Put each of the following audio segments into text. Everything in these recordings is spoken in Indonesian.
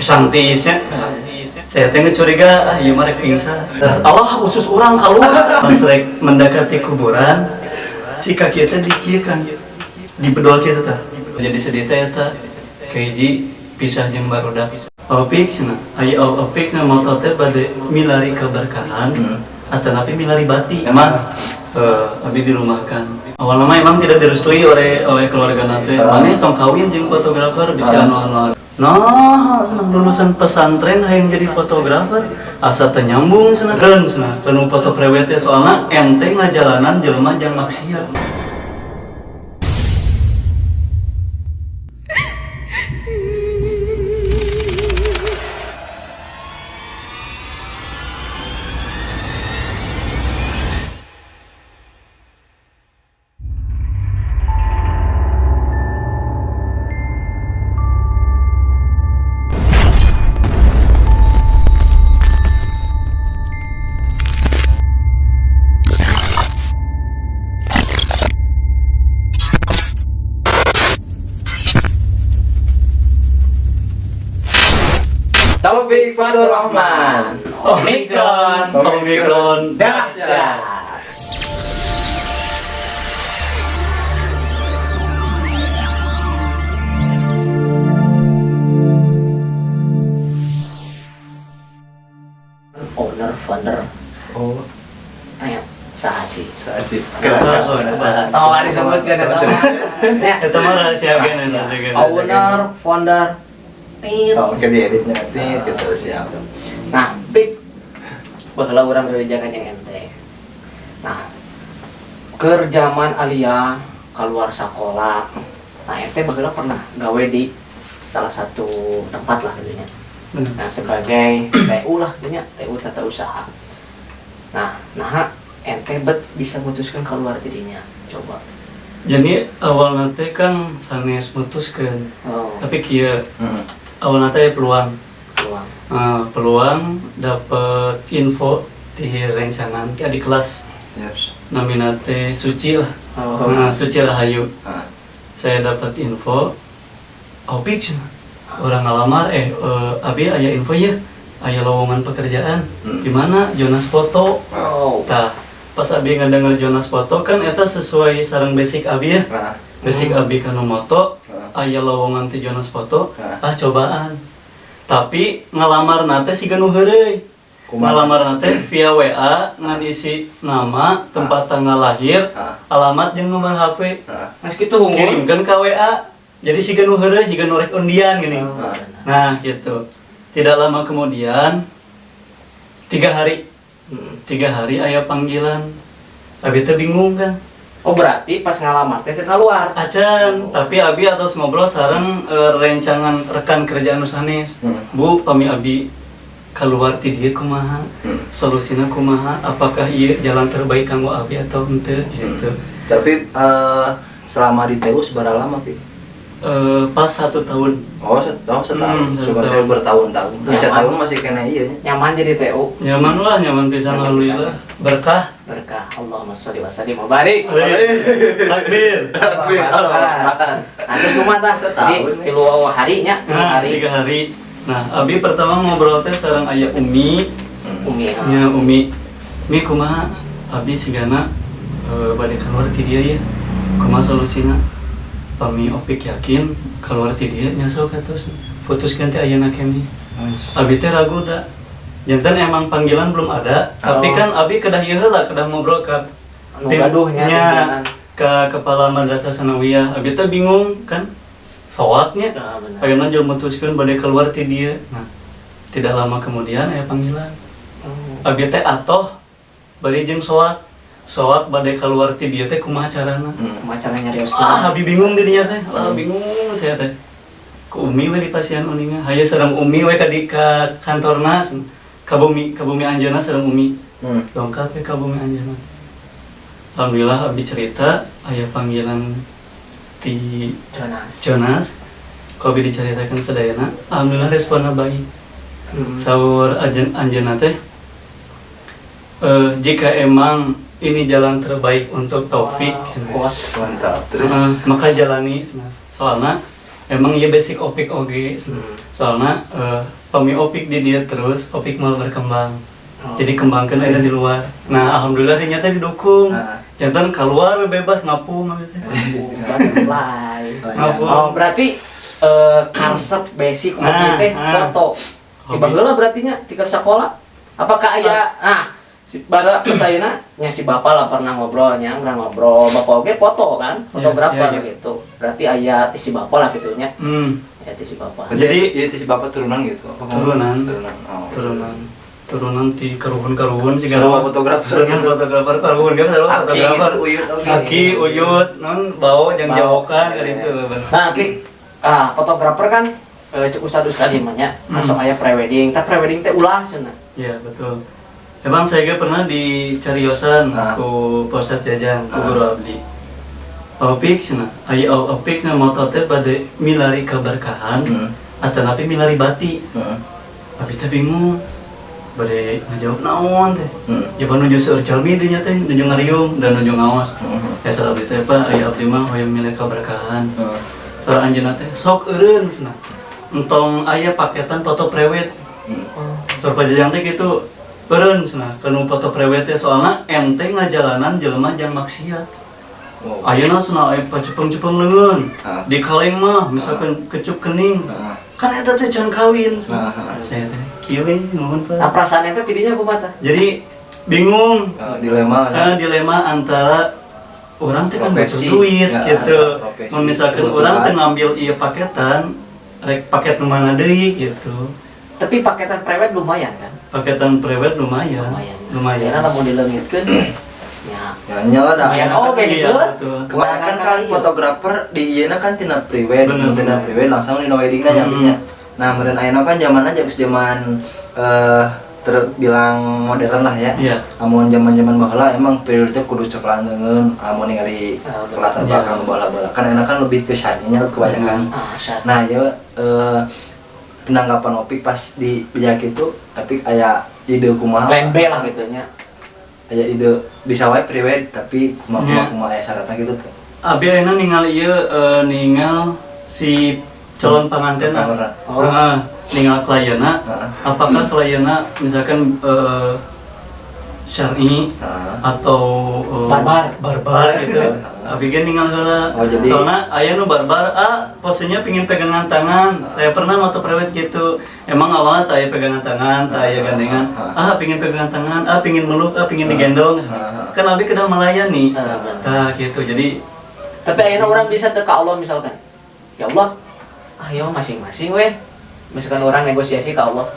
santisnya. Saya tengah curiga, ieu mah rek pingsan. Allah usus urang keluar. Pas rek mendekati kuburan, si kaki teh dikiekan. Di bedol kieu teh. Jadi sedih teh eta kahiji pisah jeung barudak. Opik cenah. Aya opik na moto teh bade milari keberkahan atau napi milari bati. Emang abi dirumahkan. Awalnya mah emang tidak direstui oleh keluarga nanti. Maneh tong kawin jeung fotografer bisa anu-anu. Nah, senang lulusan pesantren hayang jadi fotografer. Asa teu nyambung cenah. Cenah penuh foto prewed teh soalna ente ngajalanan jelema jang maksiat. Taufik Fatur Rahman. Omikron Dahsyat. Owner, founder, Oh, tanya sahaji. saji. Oh, ada disebutkan eta mah. Ya. Eta mah rahasia gen Owner, founder, Oh, ke diedit nanti gitu siap. Nah, Pik, baheula urang gerejakan yang ente. Nah, keur zaman Alia keluar sekolah. Nah, ente baheula pernah gawe di salah satu tempat lah gitu nya. Nah, sebagai TU lah gitu nya, TU tata usaha. Nah, ente bisa memutuskan keluar dirinya. Coba. Jadi awal nanti kan sanes mutuskeun. Oh, Tapi kieu awal nanti peluang peluang. dapat info di rencangan ti adik kelas Yes. namina teh Suci lah. Oh. Suci Rahayu. Ah. Saya dapat info Opik cenah. Orang ngalamar abi aya info ya. Aya lowongan pekerjaan. Di mana? Jonas Foto. Oh. Tah, pas abi ngadenger Jonas Foto kan eta sesuai sareng basic abi ya. Nah, Basic abi kanu moto, aya lowongan ti Jonas Foto, cobaan. Tapi ngalamar nate siga nu heureuy. Ngalamar nate via WA ngan isi nama, tempat tanggal lahir, alamat jeung nomor HP. Mas kitu hungkul. Kirimkeun ka WA. Jadi siga nu heureuy, siga nu rek undian gini. Nah, gitu. Tidak lama kemudian 3 hari. 3 hari aya panggilan. Abi teh bingung kan. Oh, berarti pas ngalamar teh keluar. Acan, tapi abi atos ngobrol sareng rencangan rekan kerja anu sanes. Bu, pami abi keluar ti dieu kumaha? Solusina kumaha? Apakah ieu jalan terbaik kanggo abi atau henteu gitu. tapi selama di TU seberapa lama, Pi? Pas 1 tahun. Oh, setahun. 1 Coba tahun. TU bertahun-tahun. Ya, Ya, setahun masih kena iya nya. Nyaman jadi TU. Nyaman lah, nyaman pisan alhamdulillah. Berkah. Berkah. Allahumma sholli wa sallim wa barik. Takbir. Takbir. Nanti semua tah. Jadi 3 hari nya, 3 Nah, hari. 3 hari. Nah, abi pertama ngobrol teh sareng aya Umi. Umi. Ya Umi. Mi kumaha? Abi sigana bade keluar ti dieu ya. Kumaha solusina? Pami Opik yakin keluar ti dieu nya sok atuh. Putuskeun teh ayeuna kene. Abi teh ragu da. Janten emang panggilan belum ada, tapi kan abi kedah ieu heula, kedah ngobrol ka Anu gaduhnya nya pimpinan. ka kepala madrasah sanawiyah. Abi teh bingung kan. Soaknya Ah, benar. ayeuna jeung mutuskeun bade keluar ti dieu. Nah, tidak lama kemudian aya panggilan. Oh. Abi teh atoh bari jeung soak. Soak bade keluar ti dieu teh kumaha carana? Macara nyarios. Abi bingung di dinya teh. Bingung saya teh. Ku Umi we di pasien uninga. Hayu sareng Umi we ka kantorna. Ka Bumi Anjeunna sareng Umi. Dongkap we ka Bumi Anjeunna. Alhamdulillah abi cerita aya panggilan ti Jonas. Ku abi dicaritakeun sadayana. Alhamdulillah responna baik. Saur Anjeunna teh jika emang ini jalan terbaik untuk Taufik, Mantap. Terus maka jalani. Soalnya emang ya basic opik oge soalnya pemi opik di dia terus opik mau berkembang. Jadi kembangkan aja di luar. Nah, alhamdulillah ternyata didukung. Jantan keluar bebas ngapung gitu. Butterfly. Ngapung. Oh, berarti konsep basic hobi teh foto. Tiba heula berarti nya tinggal sekolah. Apakah aya si bara kesayeuna nya si bapak lah pernah ngobrol bapak oge foto kan, fotografer gitu. Berarti aya ti si bapak lah gitu nya. Ya ti si bapak. Jadi ya ti si bapak turunan gitu. Turunan. Oh. Turunan ti karuhun sih Sarua fotografer. Fotografer karuhun kan sarua fotografer. Aki uyut non bau jeung jawokan kan itu bener. Nah, fotografer kan cek ustad tadi mah nya masuk aya prewedding. Tah prewedding teh ulah cenah. Iya, betul. Emang saya pernah dicariosan ku Polsek Jajang, ku guru abdi. Opik cenah, aya opik na moto teh bade milari keberkahan atanapi milari bati. Abdi teh bingung. Bade ngajawab naon teh. Jawaban nuju seueur calmi dinya teh nuju ngariung dan nuju ngaos. Ya salah abdi teh Pak, aya abdi mah hoyong milih keberkahan. Soal anjeunna teh sok eureun cenah. Entong aya paketan foto prewed. Soal pajajang teh kitu eureun cenah kanu foto prewed teh soalna ente ngajalanan jelema jang maksiat. Ayeuna cenah aya pacepeng-cepeng leungeun. Di kaleng mah misalkan kecup kening. Kan eta teh can kawin. Saya teh kieu we nuhun Pak. Nah, perasaan eta tidinya kumaha tah? Jadi bingung. Dilema antara orang teh kan butuh duit gitu. Misalkan orang teh ngambil ieu paketan, rek paket nu mana deui gitu. Tapi paketan prewed lumayan kan? Paketan prewed lumayan. Karena lamun dileungitkeun Ya nyala dah. lumayan kayak gitu. Kebanyakan kan fotografer di ieu kan tina prewed, tina prewed langsung dina weddingna nyampinya. Nah, meureun ayeuna kan zamanna jeung zaman terbilang modern lah ya. Namun zaman-zaman baheula emang periode teh kudu cek langeun, lamun ningali latar belakang bola-bola. Kan enak kan lebih ke syar'inya kebanyakan. Nah, ya penanggapan Opik pas di bijak itu, Opik aya ide kumaha? Plan B lah gitu nya. Aya ide bisa wae prewed tapi kumaha aya syaratna gitu tuh. Abi ayeuna ningali ieu ningal si calon pengantin ningal klienna apakah klienna misalkan syar'i atau barbar gitu. Abi ge ningal heula. Soalna aya nu barbar posenya pingin pegangan tangan. Saya pernah moto prewed gitu. Emang awalnya tak aya pegangan tangan, tak aya gandengan. Pingin pegangan tangan, pingin meluk, pingin digendong. Kan abi kedah melayani. Tah gitu. Jadi tapi ayeuna orang bisa teu ka Allah misalkan. Ya Allah, ayo masing-masing weh. Misalkan orang negosiasi ke Allah.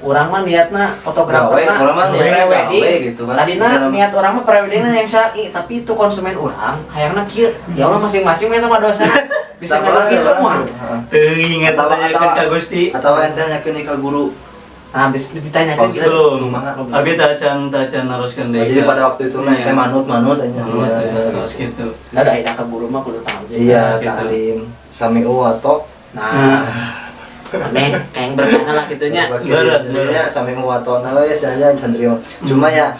Orang mah niatna fotografer mah prewedding gitu. Tadina niat orang mah preweddingna yang syar'i, tapi itu konsumen orang hayangna kieu. Ya Allah masing-masing we mah dosa. Bisa ngadu kitu mah. Teu inget tanyakeun ka Gusti. Atawa ente nyakeun ka guru. Nah, habis ditanyakeun gitu. Abi tah can naroskeun deui. Jadi pada waktu itu ente manut anya. Terus gitu. Nah, da ida ka guru mah kudu tahu. Iya, ta'lim. Sami'u wa ta'. Nah. Amin, kayak berkana lah gitunya. Sebenarnya Sami'u wa ta'na we saja santri. Cuma ya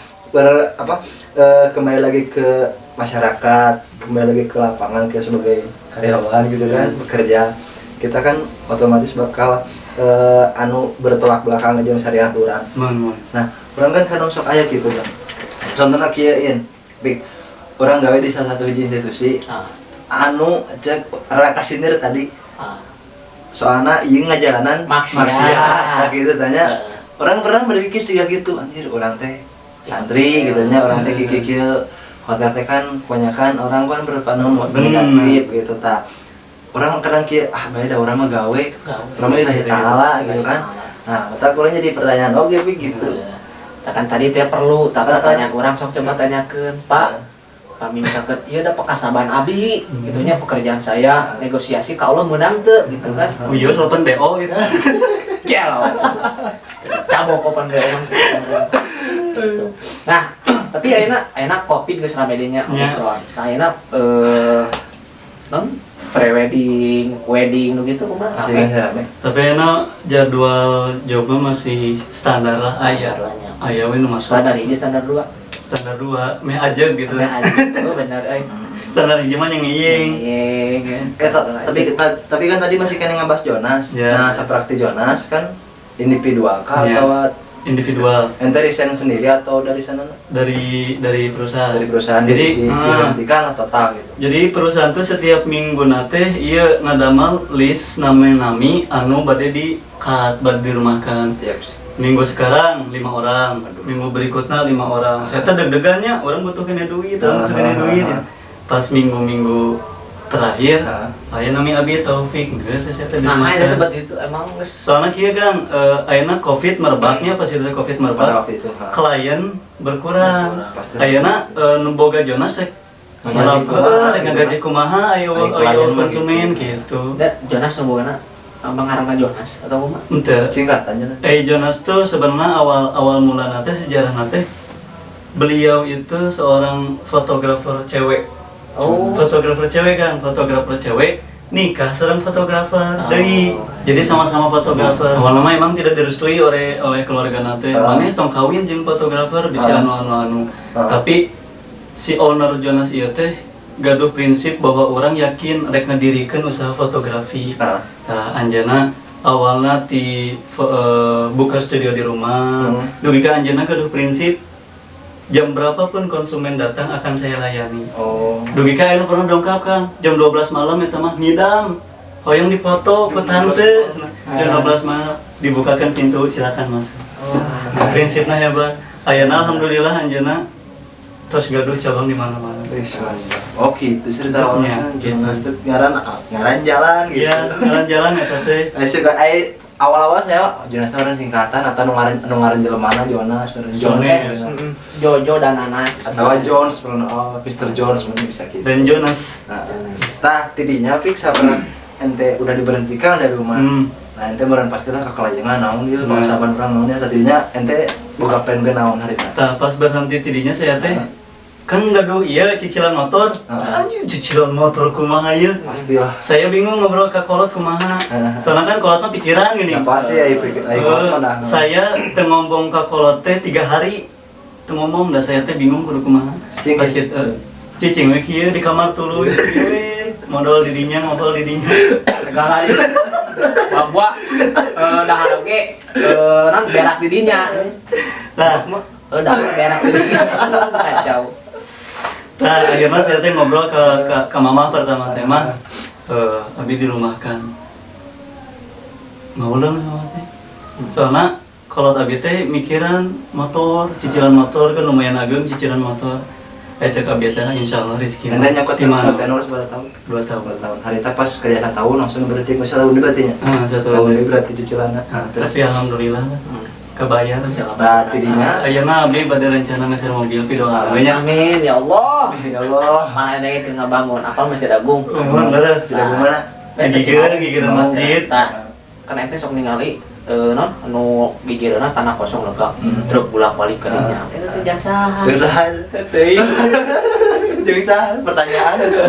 kembali lagi ke masyarakat, kembali lagi ke lapangan ke sebagai karyawan gitu kan, bekerja. Kita kan otomatis bakal bertolak belakang jeung syariat urang. Nah, urang kan kadang sok aya gitu, Bang. Contohna kieu Big. Urang gawe di salah satu institusi. Anu cek rakasinir tadi. Soalnya ieu ngajalanan maksiat. Nah gitu tanya. Orang pernah berpikir juga gitu, anjir orang teh santri gitu nya, orang teh kieu hotel teh kan kebanyakan orang kan berpandangan negatif gitu ta. Orang kadang kieu bae da urang mah gawe. Urang mah ilahi taala gitu kan. Nah, eta kurang jadi pertanyaan oge gitu. Kan tadi teh perlu pertanyaan orang sok coba tanyakeun, Pak. Kami misalkan ieu da pekasaban abi, gitu nya pekerjaan saya negosiasi ka Allah meunang teu gitu kan. Uyur open BO gitu. Kieu. Cabok open BO mah. Nah, tapi ayeuna Covid geus rame deui nya Omicron. Nah, ayeuna prewedding, wedding nu gitu kumaha? Tapi ayeuna jadwal jobnya masih standar lah aya we nu masuk. Standar 1, standar 2. Standar 2, meh aja gitu. Meh aja, bener euy. Standar hiji mah yang ngiyeng. Tapi kan tadi masih kena ngebahas Jonas. Ya. Nah, saprakti Jonas kan individual kah Ya. atau Individual ente resign sendiri atau dari sana? dari perusahaan. Dari perusahaan Jadi diberhentikan atau total gitu. jadi perusahaan tuh setiap minggu nate ieu ngadamal list nami anu bade di cut bade dirumahkan. Minggu sekarang 5 orang, minggu berikutnya 5 orang. Saya teh deg-degannya orang butuh kena duit, orang butuh kena duit. Ya. Pas minggu-minggu terakhir, aya nami Abi Taufik, geus saya teh Nah, dirumahkan. itu tempat itu emang geus Soalnya kieu Kang, ayeuna Covid merebaknya pas itu Covid Pada merebak. waktu itu. Klien berkurang. Pasti. Ayeuna nu boga Jonas rek Ngagaji kumaha, gaji kumaha ayo konsumen gitu. da Jonas numbugana mengarangna Jonas atau kumaha? Henteu. Singkatannya. Jonas tuh sebenarnya awal mula nate sejarah nate beliau itu seorang fotografer cewek. Oh. Fotografer cewek kan, fotografer cewek nikah sareng fotografer Oh. deui. Jadi sama-sama fotografer. Awalnya mah emang tidak direstui oleh keluarga nate. Maneh tong kawin jeung fotografer bisa anu. Tapi si owner Jonas ieu teh gaduh prinsip bahwa orang yakin rek ngadirikeun usaha fotografi. Nah, anjeunna awalna buka studio di rumah. Dugi ka anjeunna gaduh prinsip jam berapapun konsumen datang akan saya layani. Dugi ka anu pernah dongkap Kang, jam 12 malam eta mah ngidam. Hoyong dipoto ku tante. Jam 12 malam dibukakan pintu silakan masuk. Prinsipna hebat. Ayeuna alhamdulillah anjeunna tos gaduh cabang di mana-mana. Oh gitu cerita awalnya. Jonas teh ngaran jalan gitu. Iya, jalan-jalan eta teh. Suka awal-awal saya Jonas teh orang singkatan atau nu ngaran jelemana Jonas, Jones. Jojo dan Nanas Atau Jones, Mr. Jones mungkin bisa gitu. Dan Jonas. Nah, tidinya fix sabar ente udah diberhentikan dari rumah. Nah, ente meureun pastilah kakalajengan naon ieu bangsaban urang naonnya tadinya ente boga plan ge naon harita. Tah pas berhenti tidinya saya teh kan gaduh ieu cicilan motor. Anjir cicilan motor kumaha ieu? Pastilah. Saya bingung ngobrol ka kolot kumaha. Soalnya kan kolot mah pikiran gini. Ya pasti aya pikir aya Saya teu ngomong ka kolot teh 3 hari teu ngomong da saya teh bingung kudu kumaha. Pas kita cicing we kieu di kamar tuluy modal didinya ngobrol didinya. segala hari babua dahar oge non berak di dinya Nah, dahar berak di dinya kacau. nah akhirnya saya teh ngobrol ke mama pertama teh mah abi dirumahkan. Ngauleun sama teh. Soalnya kalau abi teh mikiran motor, cicilan motor kan lumayan ageng cicilan motor. Cek abi teh insyaallah rezeki ente nyokot mana? tenor seberapa tahun? 2 tahun. 2 tahun. Harita pas kerja 1 tahun langsung berarti masalah udah berarti nya. 1 tahun tahun. ini berarti cicilanna. Tapi alhamdulillah kebayar. Nah, tidinya Ayeuna abdi bade rencana ngasih mobil pidoa we nya. Amin ya Allah. ya Allah. Mana ada ke ngabangun apal masih dagung. Bener. Sudah gimana? Gigireun masjid. Tah, kan ente sok ningali non anu gigireunna tanah kosong lega. Truk bolak-balik ke dinya. Eta teh jang saha. Jeung saha? Teuing. Jeung saha? Pertanyaan itu.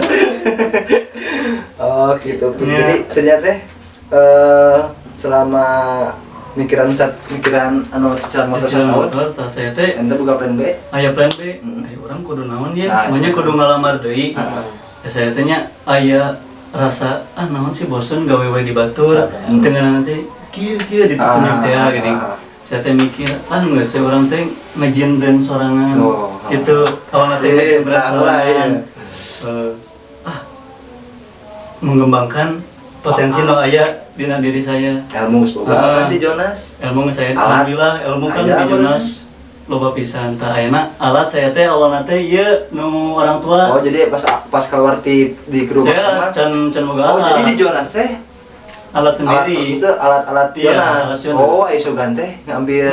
Oh, gitu. Jadi ternyata selama mikiran anu cicilan motor tah saya teh ente buka plan B. aya plan B. Aya urang kudu naon ya? Namanya kudu ngalamar deui. Ya saya teh nya aya rasa naon sih bosen gawe we di batur. Teu nanti kieu ditutup teh gini. Saya teh mikir, geus sih urang teh ngejin brand sorangan. Gitu. Awalna teh ngejin brand sorangan. Mengembangkan potensi no aya dina diri saya. Ilmu geus boga kan di Jonas. Ilmu saya alhamdulillah ilmu kan di Jonas loba pisan. Tah ayeuna alat saya teh awalna teh ieu nu orang tua. Oh, jadi pas keluar di grup saya can boga oh, alat. jadi di Jonas teh Alat sendiri. itu alat Iya, Jonas. alat Jonas. Oh, Isogan teh ngambil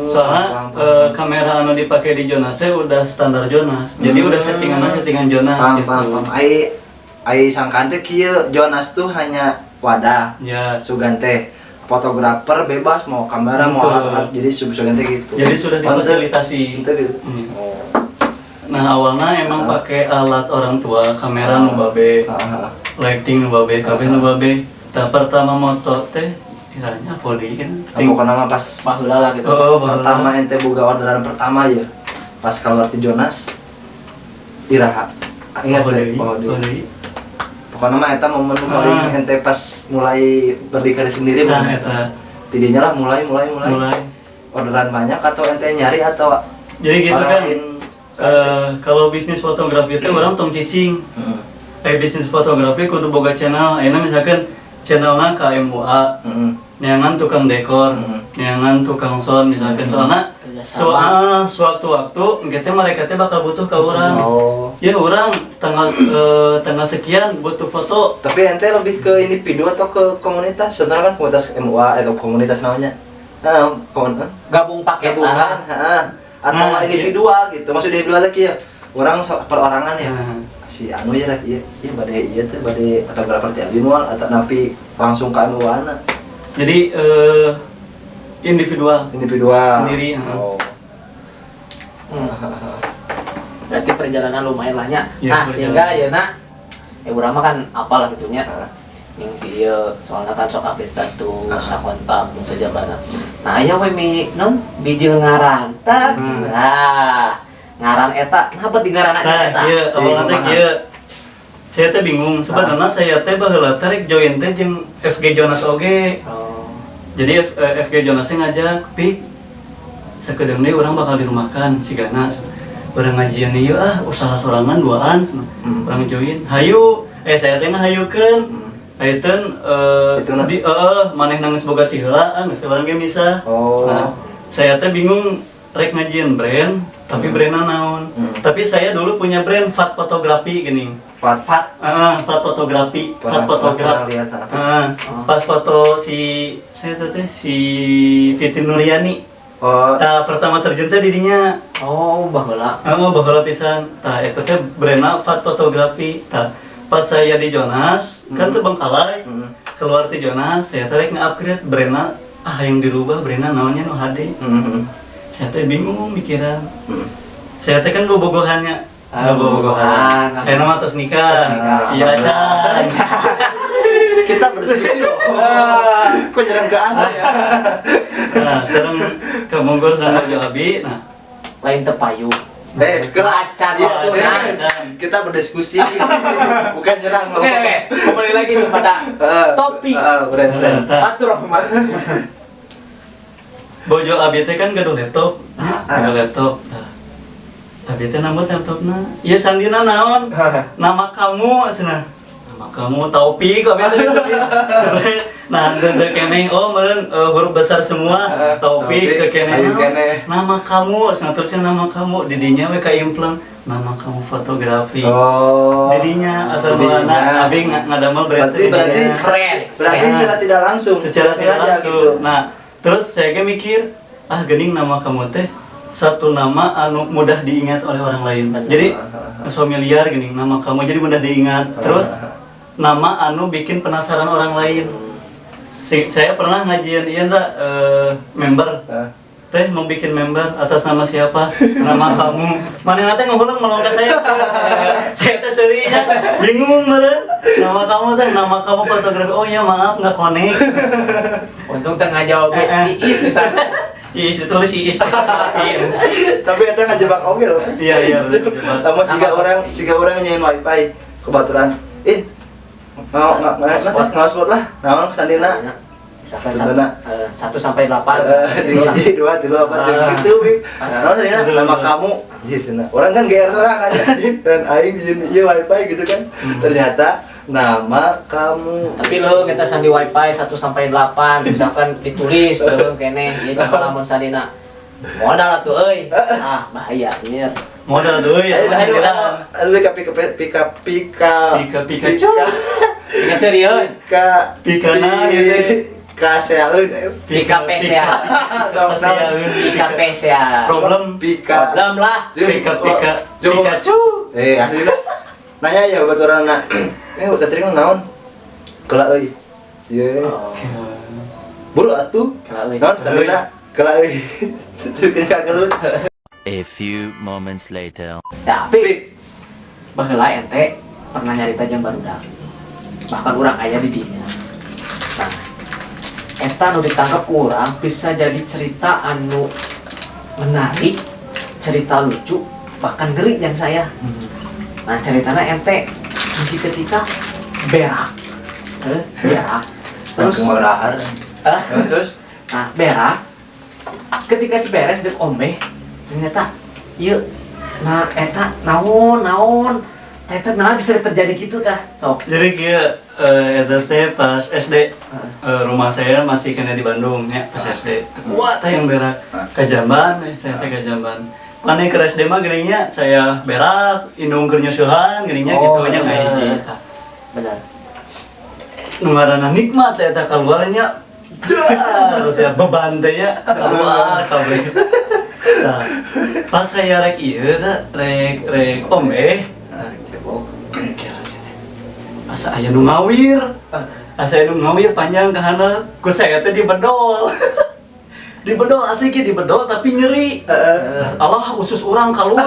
soalnya kamera anu dipake di Jonas teh udah standar Jonas. Jadi udah settingan Jonas gitu. Paham. Ai sangkaan teh kieu Jonas tuh hanya wadah. Ya. Sugan teh fotografer bebas mau kamera mau alat jadi sugan teh gitu. Jadi sudah difasilitasi. Itu gitu. Oh. Nah, awalnya emang pakai alat orang tua, kamera nu babe. Lighting nu babe, kabeh nu babe. Tah pertama motor teh iranya Podi kan. Pokoknya mah pas baheula lah gitu. pertama ente boga orderan pertama ya. Pas keluar di Jonas iraha. Ingat deh, pokoknya mah eta momen paling ente pas mulai berdikari sendiri nah eta tidinya lah mulai orderan banyak atau ente nyari atau jadi gitu kan lain? kalau bisnis fotografi itu orang tong cicing bisnis fotografi kudu boga channel enak misalkan channelnya KMUA neangan tukang dekor neangan tukang sound misalkan soalnya sewaktu-waktu kita mereka bakal butuh ke orang ya orang tanggal sekian butuh foto tapi ente lebih ke individu atau ke komunitas contohnya kan komunitas MUA atau komunitas namanya gabung paket gabungan atau individual gitu maksudnya individual lagi ya orang perorangan ya si anu ya lagi iya badai iya tuh badai fotografer tiabinwal atau napi langsung ke MUA jadi individual sendiri. Berarti perjalanan lumayan lahnya. Ya, sehingga ya urang mah kan apalah gitunya. Ning ieu soalnya kan sok update status sakontak sajabana. Nah, aya we non bijil ngaran. Ngaran eta, kenapa di ngaran eta? Iya, awalna teh kieu. Saya teh bingung, sebenarnya saya teh baheula teh join teh jeung FG Jonas oge. Jadi FG Jonasnya ngajak, Pik sakedeung deui urang bakal dirumahkan sigana urang ngajian ieu usaha sorangan duaan urang join hayu saya teh ngahayukeun ayeuna di manehna geus boga ti heula geus urang ge misah nah saya teh bingung rek ngajian brand tapi brandna naon tapi saya dulu punya brand Fat Fotografi geuning Fat Fotografi pas foto saya teh si Fitri Nuryani pertama terjun teh didinya baheula pisan eta teh brandna Fat Fotografi pas saya di Jonas kan tuh Bengkalai keluar di Jonas saya teh rek nge-upgrade brandna yang dirubah brandna naonnya nu HD saya teh bingung mikiran saya teh kan bobogohannya kayak nama tos nikah iya Chan kita berdiskusi loh kok jarang ke asa ya nah serem ke Bogor sama Abi nah lain tepayu Acan kita berdiskusi bukan nyerang loh kembali lagi kepada topik atur rahmat bojo Abi teh kan gaduh laptop Abi teh nambah laptopna ieu sandina naon nama kamu cenah nama kamu Taufik Abi teh nah teu keneh meureun huruf besar semua Taufik teu keneh nama kamu cenah terusnya nama kamu didinya we kaimpleung nama kamu fotografi didinya asal mulana Abi ngadamel brand berarti secara tidak langsung secara tidak langsung nah terus saya ge mikir geuning nama kamu teh satu nama anu mudah diingat oleh orang lain. Jadi familiar gini nama kamu jadi mudah diingat. Terus nama anu bikin penasaran orang lain. Saya pernah ngajian member. Teh mau bikin member atas nama siapa? Nama kamu. Mana nanti ngulang melongkar saya. Saya teh serinya bingung meureun. Nama kamu teh nama kamu fotografi. Oh ya maaf nggak connect. Untung teh ngajawab diis misalnya. Iya, ditulis Iis. Tapi eta ngajebak oge loh. Iya, betul. Lamun siga orang nyain wifi kebetulan. Ngosmod lah. Naon sandina? Misalkan 1 sampai 8. 2 apa gitu. Naon sandina nama kamu. Orang kan GR sorangan dan aing di ieu wifi gitu kan. Ternyata nama kamu. Tapi lo kita sandi wifi 1 sampai 8 misalkan ditulis lo kene ieu coba lamun sandina modal atuh euy bahaya anjir modal tuh ya aduh pika serius pikana kaseaeun pika PCA problem lah Pikachu akhirnya nanya ya baturana Katering naon? Kela euy. Ieu. Buru atuh. Naon sadina? Kela euy. Teu kagelut. A few moments later. Tapi baheula ente pernah nyarita jeung barudak. Bahkan urang aya di dinya. Nah, eta nu ditangkap urang bisa jadi cerita anu menarik, cerita lucu, bahkan geri yang saya. Nah ceritanya ente hiji ketika berak, berak. Terus, kemarahan. Terus nah berak. Ketika si beres dek ombe, ternyata, iya, nah eta naon, eta nah bisa terjadi gitu dah, sok. Jadi kia eta teh pas SD rumah saya masih kena di Bandung ya pas SD. Kuat teh yang berak ka Jamban, saya teh ka Jamban. Pane ke SD mah geuninnya saya berak, indung keur nyusuhan geuninnya gitu nya bener. hiji. Benar. Nu ngaranna nikmat eta keluarnya. Terus ya beban teh nya keluar kabeh. Nah, pas saya rek ieu teh rek ombe, cebok. asa aya nu ngawir. Asa aya nu ngawir panjang ka handap. Ku saya teh dibedol. Dibedol asik ge dibedol tapi nyeri. Allah usus urang keluar.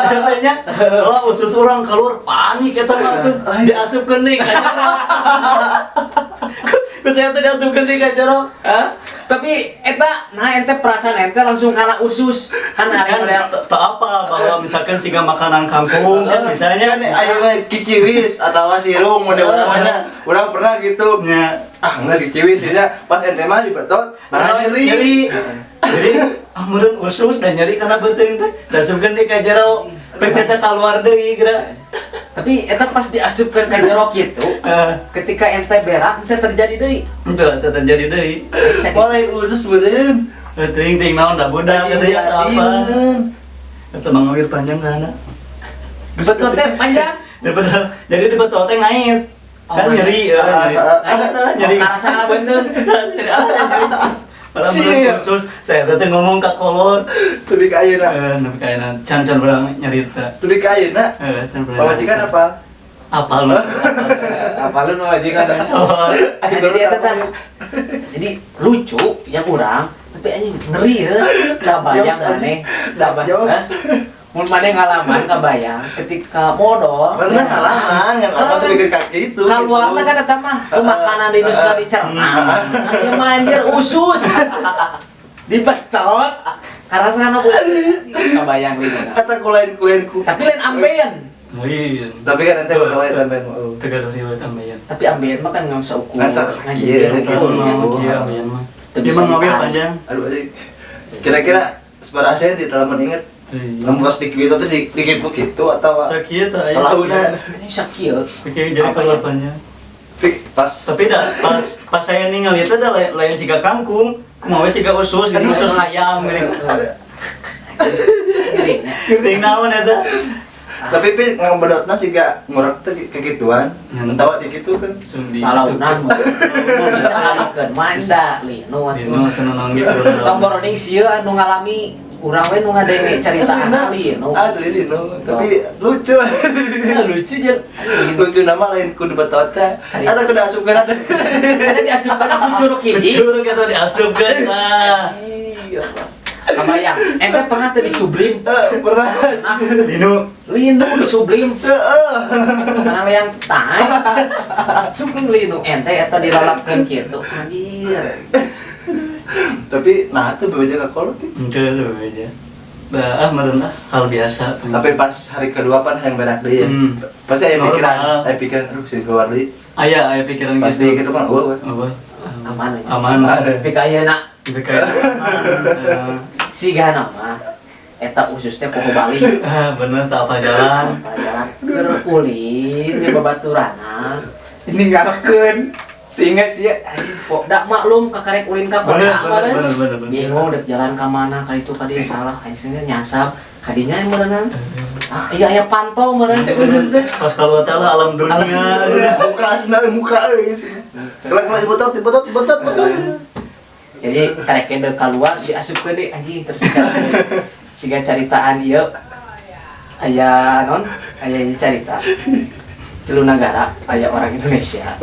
Katanya, Allah usus urang keluar panik eta mah tuh diasupkeun deui ka jero. Ku saya teh diasupkeun deui ka jero. Tapi eta, nah ente perasaan ente langsung kana usus kan ada Kan model. tak apa bahwa misalkan siga makanan kampung kan misalnya Kan ayo mah kiciwis atau sirung model namanya. Urang pernah gitu. nya Enggak kiciwis ya. Pas ente mah dibetot, nah nyeri. Jadi meureun usus dan nyeri karena beuteung teh. Dasupkeun deui ka jero. Pepeta keluar deui geura. Tapi eta pas diasupkeun ka jero kitu, ketika ente berak ente terjadi deui. Henteu teh terjadi deui. Mulai usus beureun. Ting naon da budak katanya apa. Eta mangawir panjang kana. Betul teh panjang. Betul. Jadi di betul teh ngait. Kan Oh, nyeri, nyeri. Karasa beunteun. Nyeri Padahal menurut khusus, saya tadi ngomong ke kolot. Tubi ka ayeuna. Nabi kayaknya can berang nyarita. Tubi ka ayeuna. Can berang. Pamajikan apa? Apa lu? Apa lu majikan? Jadi eta teh. Jadi lucu yang urang, tapi anjing ngeri ya. Da bayang aneh, da bayang. Mun maneh ngalaman kabayang ketika modal Pernah ngalaman yang apa tuh bikin kaki itu. keluarna kan eta mah makanan di nusa dicerna. Anjir manjir usus. Dibetot. Karasana kabayang lima. Kata kulain ku. Tapi lain ambeien. Lain. Tapi kan ente bawa sampean. Tegaduh riwayat ambeien. Tapi ambeien mah kan nggak usah ukur. Nggak usah, iya, Iya ambeien mah. Dia mah ngawir panjang. Aduh anjing. Kira-kira separasen di telah inget ngempos di gitu tuh dikit gitu atau Sakit aya. launan. Ini sakit. Oke, jadi keluar panjang. Pas Tapi dah pas saya ningali itu dah lain siga kangkung, kumaha siga usus, gini usus hayam gini. Ting naon eta? tapi ngabedotna siga ngurek teh kegituan. Entawa dikitu kan. Sundi. Palaunan mah bisa ngalikeun manda linu Dino atuh. tenang gitu. Tomborning sieu anu ngalami urang we nu ngadenge caritaan linu. Asli dino, tapi lucu. Lucu jeung Lucu nama lain kudu betot teh. Eta kudu asupkeun ada. ada diasupkeun ku curug ini. Curug eta diasupkeun nah. Kabayang, ente pernah teh disublim? Pernah. Nah, Dino linu disublim. Seueuh. Karena yang tai. Sublim linu ente eta dilalapkeun kitu. Anjir. Tapi nah itu bebeja ka kolot. Enggak tuh aja. Dah meureun hal biasa. Tapi pas hari kedua pan yang berak deui. Pasti aya Normal. pikiran aduh sih keluar deui. Aya pikiran Pasti gitu. gitu kan Apa? Aman. Aman. Tapi kayeuna BKN. sigana mah eta usus teh poho Bali. Bener tak apa jalan. Jalan keur ulin di babaturana. Ini ngarekeun sehingga sih Kok dak maklum kakarek ulin ka kota Bener. meureun. Bingung dek jalan ka mana ka itu ka dieu salah anjing nyasap kadinya yang meureunna. Ah iya aya pantau meureun cek usus teh. Pas kalau tala alam dunia. muka asna muka euy. Kelak dibotot. Jadi karek deu keluar diasupkeun deui anjing terus siga caritaan ieu aya non aya carita tilu negara aya orang Indonesia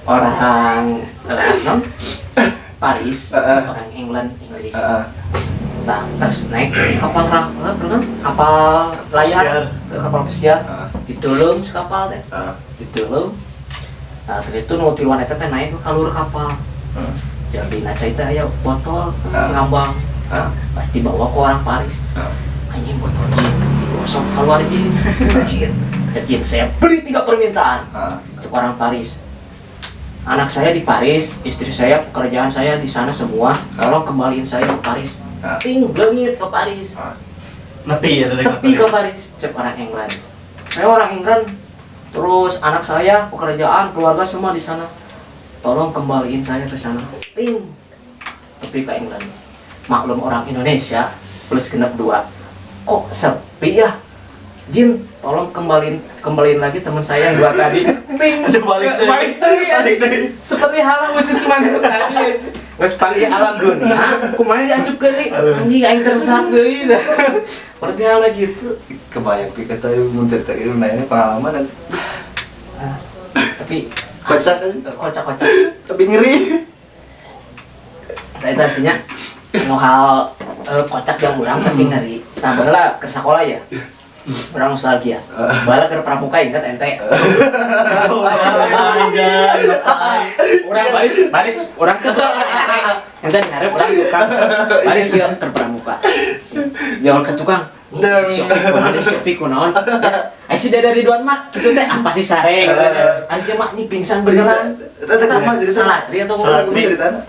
orang non Paris orang Inggris nah terus naik kapal kapal layar kapal pesiar ditulung si kapal teh ditulung nah terus itu nu tiluan eta teh naik ke kalur kapal jadi nacaita aya botol ngambang pas dibawa ke orang Paris anjing botol jin digosok keluar jin Cek saya beri 3 permintaan. Ah. Untuk orang Paris. Anak saya di Paris, istri saya, pekerjaan saya di sana semua. Tolong kembaliin saya ke Paris. Ah. Tinggalin ke Paris. Ah. Nepi ya dari Tepi ke Paris. Cek orang England. Saya orang England. Terus anak saya, pekerjaan, keluarga semua di sana. Tolong kembaliin saya ke sana. Tepi ke England. Maklum orang Indonesia plus genap 2. Kok sepi ya? Jin, tolong kembaliin lagi teman saya yang 2 tadi. Balik deh. Seperti hal khusus mana tadi. Wes panggil alam dunia, kumaha diasup ke nih. Anjing aing tersesat deui. Seperti hal gitu. Kebayang pikir tadi mun cerita itu nanya pengalaman dan Tapi kocak kocak. tapi ngeri. Tadi tasinya mau hal kocak yang urang tapi ngeri. Nah, baheula ke sekolah ya. Orang nostalgia. Bala ke pramuka ingat ente. Orang baris orang ke ente ngarep orang tukang. Baris dia ke pramuka. Jual ke tukang. Sepi kunaon. Ai si dari Ridwan mah kitu teh apa sih sareng. Ari si mah ini pingsan beneran. Tadi mah jadi salatri atau salatri ceritanya.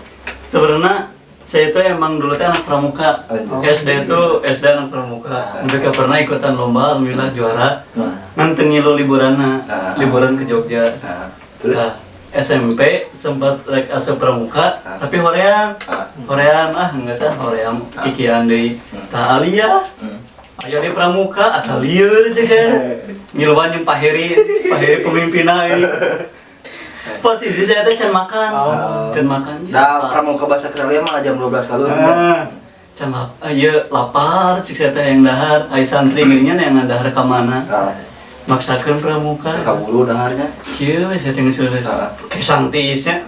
Sebenarnya saya itu emang dulu teh anak pramuka. Oh. SD itu SD anak pramuka. Mereka pernah ikutan lomba, alhamdulillah juara. Nganten ngilu liburanna, liburan ke Jogja. Terus Nah, SMP sempat rek asup pramuka, tapi hoream enggak sah hoream kikian deui. Tah alia. Ayo di pramuka asal lieur cek saya. Ngiluan jeung Pak Heri pemimpinna ini. Posisi saya teh can makan. Can makan. dah pramuka bahasa Korea mah jam 12 kali. Can lapar cik saya teh yang dahar. Ai santri ngirinya yang dahar ka mana. Maksakeun pramuka. Kabulu daharnya. Kieu saya teh geus kesantisnya.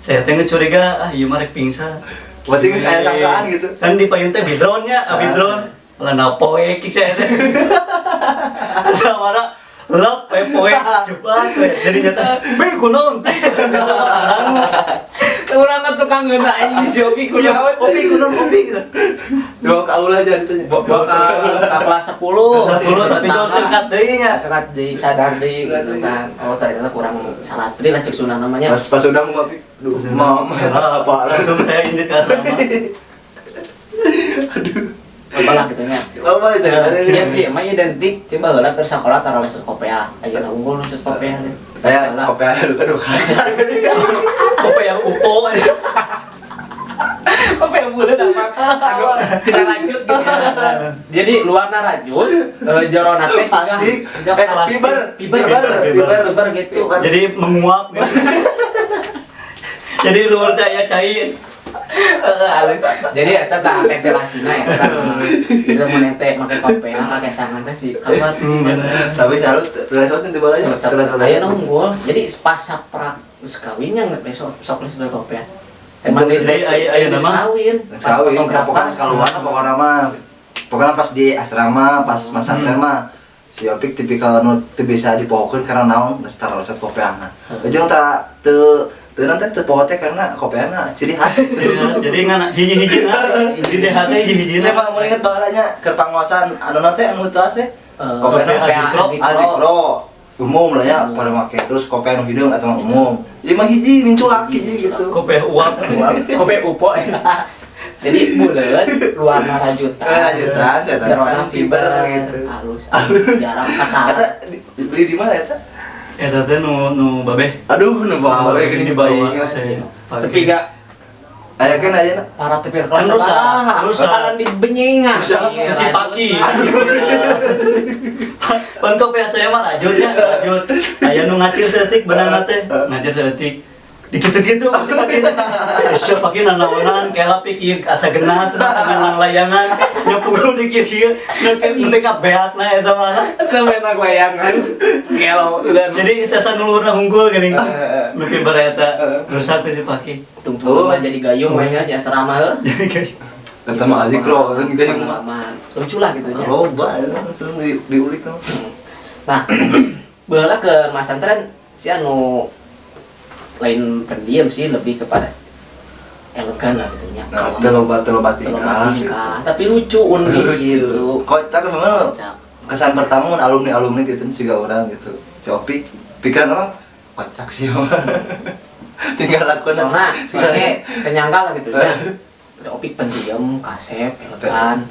Saya teh geus curiga ieu mah rek pingsan. Berarti geus aya sangkaan gitu. Kan di payun teh bidronnya, bidron. Lana poek cik saya teh. Samara lep poek cepat jadi nyata be kunaon. Urang ka tukang ngeuna anjing si Opi kunaon. Opi kunaon opi. Dua kaula aja ditanya. Bawa ka kelas 10. 10 tapi jauh cekat deui nya. Cekat deui sadar deui gitu kan. Oh ternyata kurang salatri lah cek sunah namanya. Pas udah mau ngopi. Duh, mama apa Langsung saya injek ke asrama. Apalah gitu nya. Apa ceritanya? Dia sih emang identik coba heula keur sakola tara les kopea. Ayeuna unggul les kopea. Kayak kopi aja aduh kasar. Kopi yang upo aja. Kopea buleut apa? Aduh, tidak lanjut gitu. Jadi luarna rajut, jorona teh singgah. Piber gitu. Jadi menguap gitu. Jadi luar teh aya cai. Jadi eta tah ventilasinya eta. Kita mun ente make kopea make sangan teh si kamar. Tapi salut relation teh balanya. Aya unggul. Jadi pas saprak geus kawin nya besok sok les kopea. Emang Jadi aya nama kawin. Kawin pokoknya keluar pokoknya mah. Pokoknya pas di asrama, pas masa tren mah si Opik tipikal nu teu bisa dipohokeun karena naon geus tara resep kopeana. Jeung teu nanti teu poho teh karena kopeana ciri khas. Jadi ngana hiji-hiji na. Di DHT hiji-hiji na. Emang mun inget bahalanya keur pangosan anu teh anu teu ase. Kopeana Azikro umum lah ya pada make terus kopi anu hideung atau umum. Jadi mah hiji minculak hiji gitu. Kopi uap. Kopi upo. Jadi buleut luarna rajutan. Rajutan, Jerona fiber gitu. halus. Jarang kakak. Eta beli di mana eta? Eta teh nu babeh. Aduh, nu bawa gini di bayi. Tapi gak Aya kan ayeuna. para TV kelas Kan rusak, sekarang rusak. sekarang di benyengan. Si Paki. Pan kopi saya mah rajutnya, rajut. Aya nu ngacir setik beunang teh, ngacir setik. Dikitu-kitu si Paki. Si Paki nanaonan kela pikir asa genas nang layangan nyepugul dikit ieu. Neukeun mereka beakna eta mah. Sampai nak layangan. Gelo udah. Jadi sesa nulurna unggul geuning. Mimpi bereta rusak si Paki. Tunggu mah jadi gayung we nya di asrama heuh. Jadi kayak Eta mah Azikro kan gayung. Pengalaman. Lucu lah gitu nya. Loba langsung diulik kan. Nah, baheula ke Mas Antren si anu lain pendiam sih lebih kepada elegan lah gitu nya. Nah, teu loba tingkah. Tapi lucu unik gitu. Kocak memang. Kocak. kesan pertama mun alumni gitu siga orang gitu. Copi pikiran orang kocak sih. Tinggal lakukan soalnya penyangka lah gitu ya. Opik pendiam, kasep, elegan.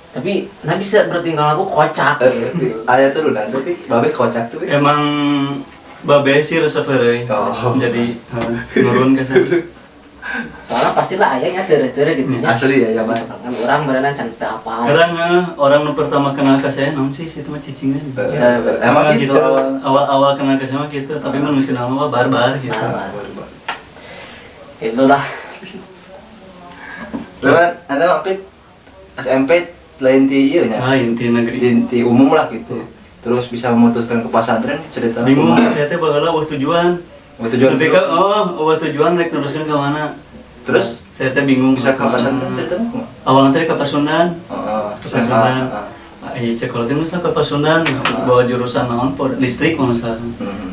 Tapi nah bisa bertingkah laku kocak gitu. Ada turunan tapi babe kocak tuh. Emang babe sih resep heureuy. Oh. Jadi nurun ke sana. Soalnya pastilah ayahnya tere-tere gitu ya. Asli ya mah. Kan orang berenang cantik apa. Kadang orang nu pertama kenal ke saya naon sih itu mah cicingan. Emang gitu. Awal kenal ke saya mah gitu, tapi mun geus kenal mah barbar gitu. Itulah. Lalu ada waktu SMP lain ti ieu nya. Inti negeri. Di umum lah gitu. Terus bisa memutuskan ke pesantren cerita. Bingung saya teh baheula eueuh tujuan. Tujuan Lebih ke tujuan rek neruskeun ka mana. Terus Saya teh bingung bisa ke pesantren cerita mah. awalnya teh ka Pasundan. Pesantren. Iya cek kalau teh geus ka Pasundan bawa jurusan naon listrik mun salah.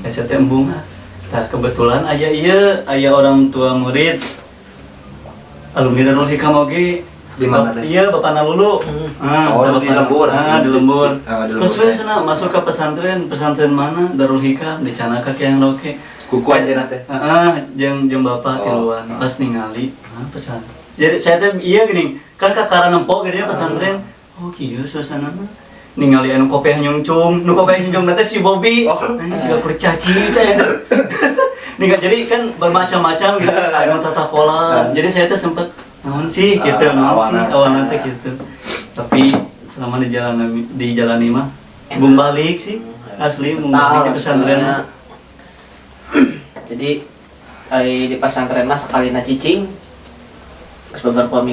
Saya teh embung. Nah, kebetulan aya orang tua murid alumni Darul Hikam oge. Di mana teh? Iya, Bapakna Lulu. Di Lembur. Di Lembur. Di Lembur. Terus we sana masuk ke pesantren mana? Darul Hikam di Canaka Kyang Roke. Kuku aja teh. Jeung bapak tiluan pas ningali pesantren. Jadi saya teh iya gini, kan kakara nempok gini pesantren. Oh kieu suasana mah. Ningali anu kopeh nyungcung, nu kopeh nyungcung teh si Bobby. Siga kurcaci cai. Jadi kan bermacam-macam gitu, anu tata pola. Jadi saya teh sempet naon sih gitu, awalnya teh gitu. Tapi selama dijalani mah bung balik sih asli bung balik di pesantren. Jadi di pesantren mah sekali cicing. Terus beberapa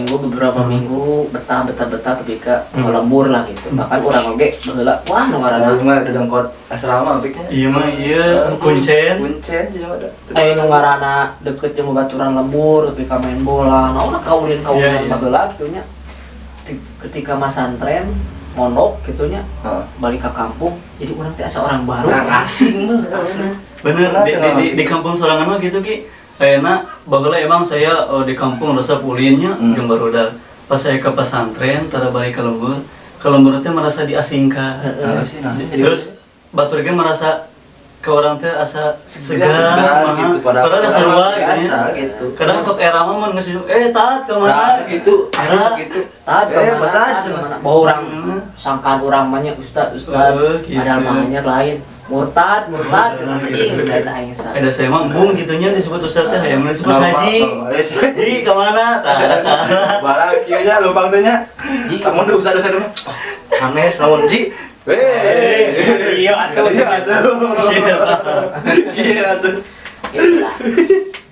minggu betah tapi ke lembur lah gitu. Bahkan orang oge baheula wah nu ngaranna mah dedengkot asrama piknya. Iya mah iya kuncen sih ada. Nu ngaranna deket jeung babaturan lembur tapi ka main bola. Naon kaulin baheula kitu nya. Ketika masantren mondok kitu nya balik ke kampung jadi urang teh asa orang baru. Orang asing bener di kampung sorangan mah gitu Ki. Kayaknya bageula emang saya di kampung resep ulinnya jeung barudak. Pas saya ke pesantren tara balik ke lembur teh merasa diasingkan. Terus batur ge merasa ke orang teh asa segar gitu padahal sarua gitu. Kadang sok era mah mun geus tat ka mana gitu. Asli sok gitu. Tad bahasa bawa orang sangkaan urang mah nya ustad padahal mahanya lain. Murtad ada saya mah embung gitunya disebut ustaz teh hayang disebut haji ka mana barang kieu nya lumpang teh nya mun deuk ustaz mah sanes lamun ji iya atuh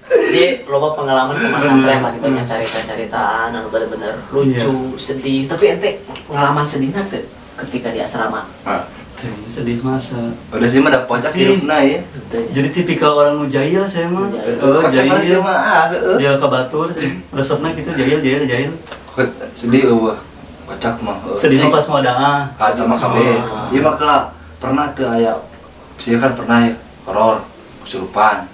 jadi loba pengalaman ke pesantren lah gitu nya carita-caritaan anu bener-bener lucu sedih tapi ente pengalaman sedihna teh ketika di asrama sedih masa udah sih mah dah kocak hidupna ya jadi tipikal orang nu jahil saya mah jahil dia ka batur resepna gitu jahil sedih eueuh kocak mah sedih pas modaah ada mah kabeh ieu mah kala pernah teu aya sih kan pernah ya horor kesurupan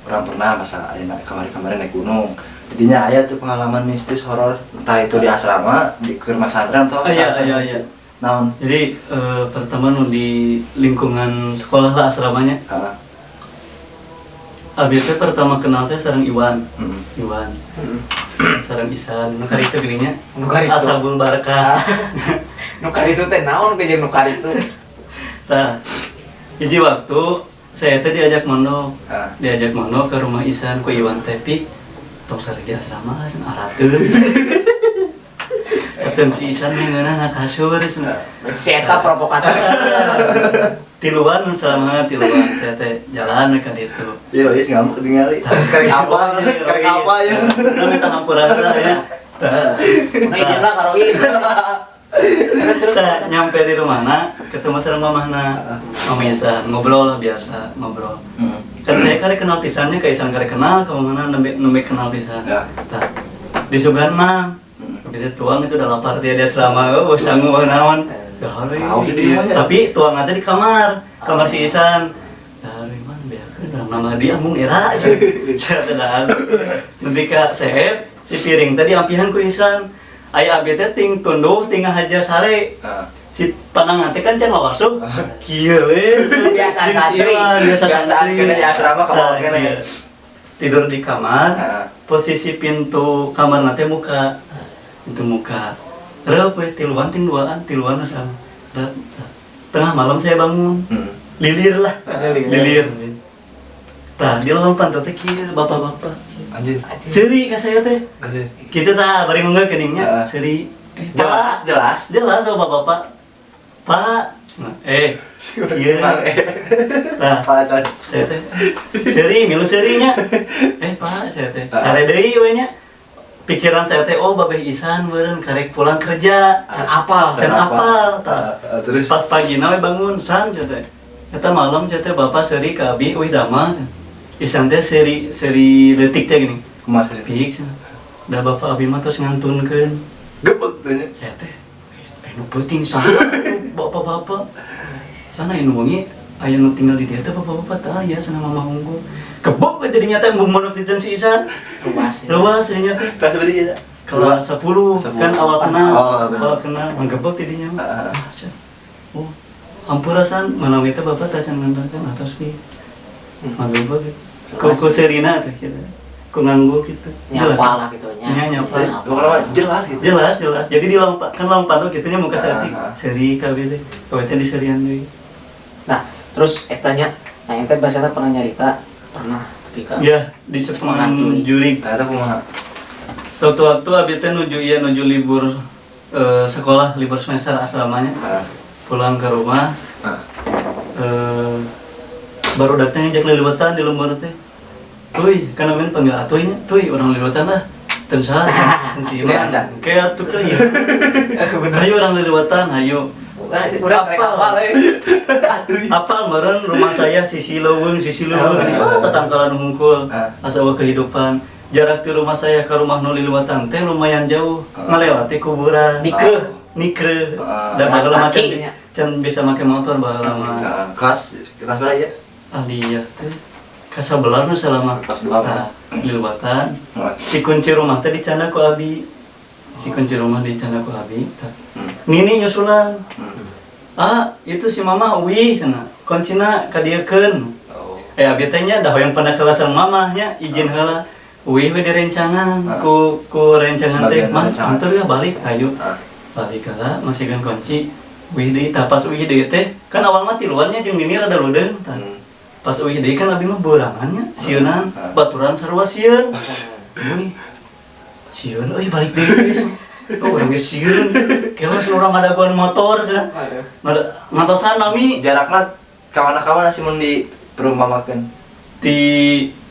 orang pernah masa aya kamari naik gunung jadinya aya tuh pengalaman mistis horor entah itu di asrama di keur pesantren atau iya. Naon? Jadi pertama di lingkungan sekolah lah asramanya. Abi teh pertama kenal teh sareng Iwan. Sareng Isan, nu kari teh geuninnya. Ashabul Barakah. Nu kari teh naon ke jeung nu kari teh? Tah. Hiji waktu saya teh diajak mondok. Diajak mondok ke rumah Isan ku Iwan teh pik. Tong sareng di asrama cenah arateun. Saten si Isan ngeunah na kasur cenah. Si eta provokator. Tiluan selama tiluan saya teh jalan ka ditu. Iya, geus ngamuk ketinggali. Karek apa ya? Namanya hampuran ya. Nah, izinna karo ieu. Terus nyampe di rumahna ketemu sareng mamahna. Mama Isan ngobrol lah biasa ngobrol. Kan saya kare kenal pisannya ka Isan kare kenal ka mamahna nembe kenal pisan. Tah. Di sugan mah gitu tuang itu udah lapar dia asrama sanggup naon tapi tuang nanti di kamar si Isan dari mana biarkan nama dia mung era saya tidak lebih ke CF si piring tadi ampihan ku Isan aya abdi teh ting tunduh tinggal hajar sare si panang nanti kan can wawasuh kieu we Biasa santri. biasa Biasaan santri kena di asrama ka bawah Nah, kene. kieu. Tidur di kamar Heeh. posisi pintu kamar nanti muka itu muka reup we tiluan sama tengah malam saya bangun lilir lah lilir tah dia lompat teh kieu bapak-bapak Anjir. seri ka saya teh Anjir. kita tah bari mengeuk keningnya Heeh. seri Jelas. jelas bapak-bapak pak iya nah Pak Chan. saya teh seri milu serinya pak saya teh sare deui we nya pikiran saya teh oh babeh Isan meureun karek pulang kerja Can apal. can apal tah Terus pas pagi we bangun san saya teh eta malam saya teh bapak seri ka abi euy damel Isan teh seri leutik teh gini kumaha sih? fix da bapak abi mah tos ngantunkeun Gebek tuh nya. saya teh nu penting sana bapak-bapak sana anu wengi aya nu tinggal di dieu teh bapak-bapak teh aya sana mama unggul kebok we tadinya teh mun menepikeun si Isan luas dinya teh Kelas berapa ya? kelas 10 kan awal kenal Oh, bener. awal kenal manggebek tidinya Heeh. oh ampurasan manawi teh bapak teh can ngantarkeun atos pi manggebek ku serina teh kitu ku nganggo kitu Nyapa lah gitu nya. Nya, nyapa. Pokoknya jelas gitu. jelas jadi di lompat kan lompat tuh gitunya muka seri Ah. seri kabeh teh kawetnya di serian deui Nah, terus etanya nah ente biasanya pernah nyarita pernah tapi kan ya di Cepengan Juri. Jurig Ternyata kumaha? suatu waktu abi teh nuju libur sekolah libur semester asramanya Heeh. pulang ke rumah Heeh. baru datang ngajak liliwatan di lembur teh Tuy, karena main panggil atuinya, Tuy orang liliwatan lah Tensa, tensi Kayak acan. kayak tuh kayak ayo orang liliwatan, ayo udah mereka apal apal meren rumah saya sisi leuweung tetangkalan hungkul Ah. asawa kehidupan jarak di rumah saya ke rumah nu liliwatan teh lumayan jauh melewati kuburan nikre Ah. dan bageula macam Kakinya. can bisa make motor bageula mah Kelas berapa ya? ahli ya teh kasabelar nu selama Kelas dua apa? Tah, liliwatan si kunci rumah teh dicana ku abi si kunci rumah dicana ku abi tah. Nini nyusulan itu si mama wih sana kuncina kadiekeun Oh. abi teh nya dah hoyong pernah kelas sama mamahnya izin heula wih we direncangan ku rencangan teh Sebagian man rencangan. antur ya balik ayo Ah. balik heula masih kan kunci wih deui tah pas wih deui teh kan awal mah tiluannya jeung nini rada ludeung tah pas wih deui kan abi mah beurangannya sieunan baturan sarua sieun wih sieun euy balik deui guys oh urang geus sieun kelas urang ngadaguan motor cenah ngantosan nami Jarakna kawana-kawana sih mun di perumpamakeun. di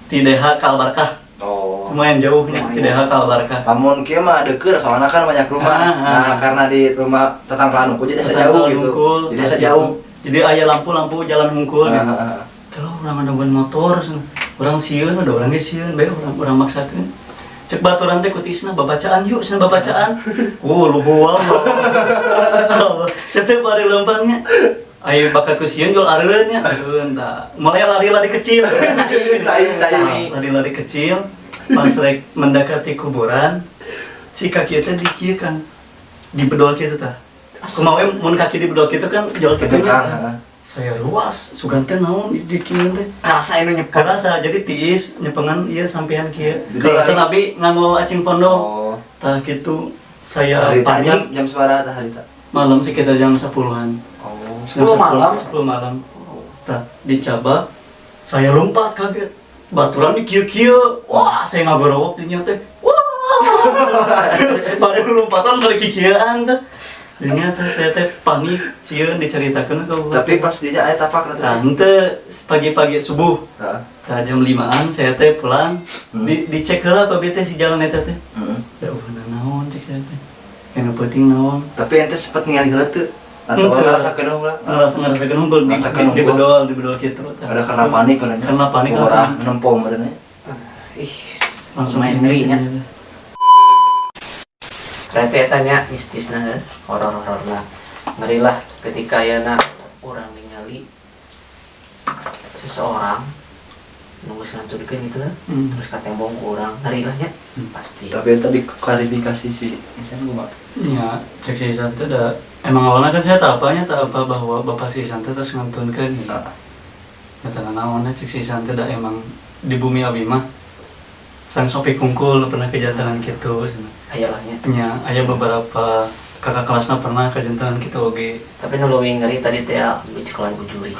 DH Kalbarkah Oh. lumayan jauhnya di DH Kalbarkah Lamun kieu mah deukeut soalna kan banyak rumah. Nah, karena di rumah tetanggaan hungkul jadi asa jauh gitu. Jadi asa jauh. jadi aya lampu-lampu jalan hungkul gitu. Heeh. Kalau urang ngadaguan motor cenah urang sieun ada urang geus sieun bae urang maksakeun cek baturan teh kutisna babacaan yuk cenah babacaan luhuwal setiap hari lempangnya ayo bakal ku sieun jual areureun nya areureun tah mulai lari-lari kecil Saing. lari-lari kecil pas rek mendekati kuburan si kaki teh dikieu kan di bedol kieu tah kumaha we mun kaki di bedol kieu kan jual kitu nya saya luas sugan teh naon di kieu teh kerasa ini nyepot karasa jadi tiis nyepengan ieu sampean kieu Jadi kalau hari- nabi nganggo acing pondok Oh. tah kitu saya Harita panik jam sabaraha tah harita? malam sekitar jam 10-an Oh. 10 malam? 10 malam tah dicabak saya lompat kaget baturan di kieu-kieu wah saya ngagorowok di nya teh wah bari lompatan bari kikieuan teh dinya teh saya teh panik sieun diceritakeun ka urang. Tapi pas dia aya tapak Nah, tah. ente pagi-pagi subuh, Heeh. tah jam 5-an saya teh pulang, dicek heula ka teh si jalan eta teh. Heeh. Da naon cek saya teh. Anu penting naon? Tapi ente sempet ningali heuleuh atau Henteu. ngarasakeun heula? Ngarasakeun unggul Ngarasakeun di unggul. bedol kitu tah. Ada karena panik kan? Karena panik orang langsung nempong badannya. langsung main ini ngerinya. gitu. Ternyata tanya mistis nah horor-horor lah ngeri lah ketika ya orang ningali seseorang nunggu nganturkeun gitu terus katembong ku urang ngeri lah nya pasti Tapi tadi klarifikasi si Isan gua. Iya, cek saya teh da emang awalnya kan saya tak apa bahwa bapak si Sante terus ngantunkan gitu. Nyata naonnya cek si Sante dah emang di bumi abi mah sang sopi kungkul pernah kejantanan gitu. Ayalahnya. Nya aya beberapa kakak kelasnya pernah kejantanan gitu oge. Tapi nu leuwih ngeri tadi teh bicikelan ku juri.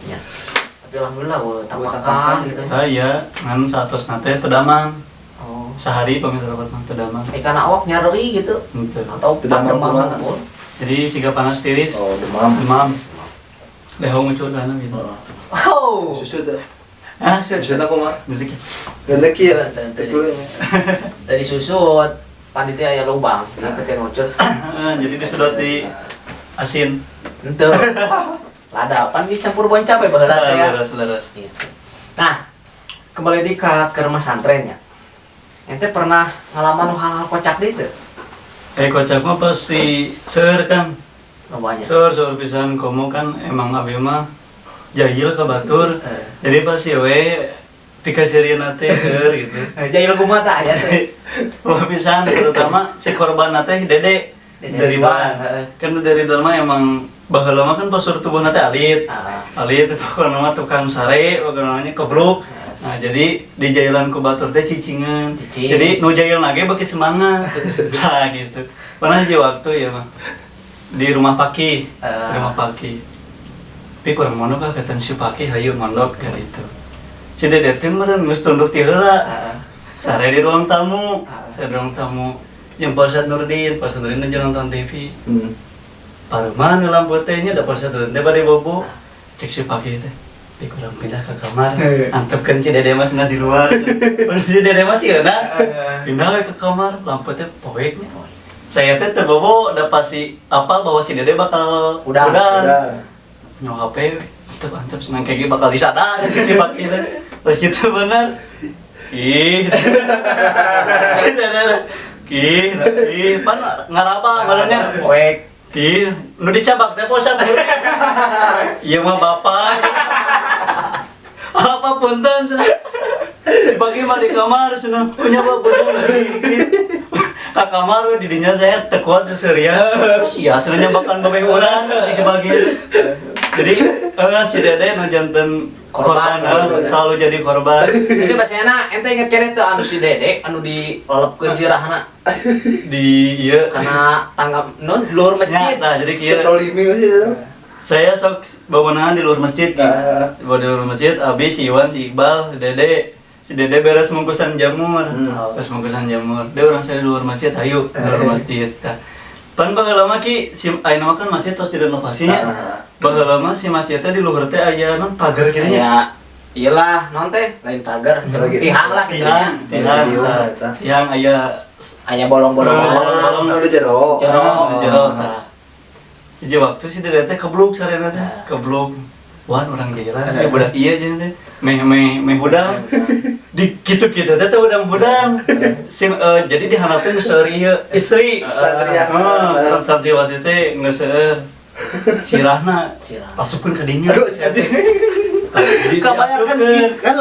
Ya. Tapi alhamdulillah tapakan gitu. Saya ngan satos nate tedamang. Oh. Sehari pamit rapat mah tedamang. Karena awak nyeri gitu. Henteu. Atau Demam demam kumaha? pun. Jadi siga panas tiris. Oh, demam. Demam. Lehong muncul kana gitu. Oh. Susu tuh. Ah, Susu aku mah. musik. Ganda kieu. Tadi susut, panitia aya lubang, dia ketika ngucur. Jadi disedot di asin. Henteu. Lada pan dicampur bon cabe baheula teh ya. Leres. Gitu. Nah, kembali di ke rumah santren ya. Ente pernah ngalaman hal-hal kocak gitu? Kocak mah pasti seur kan. Lombanya. Seur pisan komo kan emang abi mah jahil ka batur. Jadi pasti we pikasirieuna teh seur gitu. Jahil kumata aya teh. Wah pisan terutama si korban teh Dede dari Ridwan. Kan dari Ridwan mah emang baheula mah kan postur tubuhna teh alit. Alit pokokna mah tukang sare, pokokna namanya kebruk. Nah, jadi di jailan ku batur teh cicingan. Jadi nu jail lagi beki semangat. Nah, gitu. Pernah di waktu ya mah di rumah Paki. Rumah Paki. Tapi kurang mondok ka katan si Paki hayu mondok ka itu. Si Dede teh meureun geus tunduk ti heula. Sare di ruang tamu. Di ruang tamu. Jeung Pak Nurdin jeung nonton TV. Pareman lampu teh nya da Pak Nurdin teh bade bobo. Cek si Paki teh. Tapi kurang pindah ke kamar. Antepkeun si Dede mah cenah di luar. Si Dede mah sieuna. Pindah ke kamar, lampu teh poeknya. Saya teh terbobo da pasti apal bahwa si Dede bakal udah. Nyo HP antep senang kayak bakal disadar si Paki teh. Terus gitu bener. Ih. Si Dede. Ih, pan ngaraba badannya poek. Ih, nu dicabak teh posat. Ieu mah bapak. Apa punten cenah. Si Paki mah di kamar cenah. Punya bapak ka kamar we di dinya saya teu kuat seseureun. Sia cenah nyabakan babeh urang si Paki. Jadi si Dede nu janten korban selalu jadi korban. Jadi basena ente inget kene teu anu si Dede anu dilelepkeun sirahna Di ieu kana tanggap non di luar masjid. Nah, jadi kieu Limi sih. saya sok bawanan di luar masjid gitu. Di luar masjid abis si Iwan, si Iqbal, si Dede beres mungkusan jamur. Pas mungkusan jamur, dia orang saya di luar masjid, ayo di luar masjid. Pan baheula mah ki si ayeuna kan masjid terus direnovasinya. Baheula mah si masjidnya di luar teh aya non pagar kieu nya. Ya, iyalah non teh lain pagar, tihang lah gitu nya. Yang aya bolong-bolong. bolong Udah jero. Jero. Jadi waktu si Dede teh kebluk sarena teh, kebluk. Wan orang jalan, ya budak iya aja teh. Meh hudang. Di kitu-kitu teh hudang-hudang. Jadi di handapkeun geus seueur ieu istri. Santriwati teh geus seueur sirahna. Asupkeun ka dinya. Jadi Kabayakan kan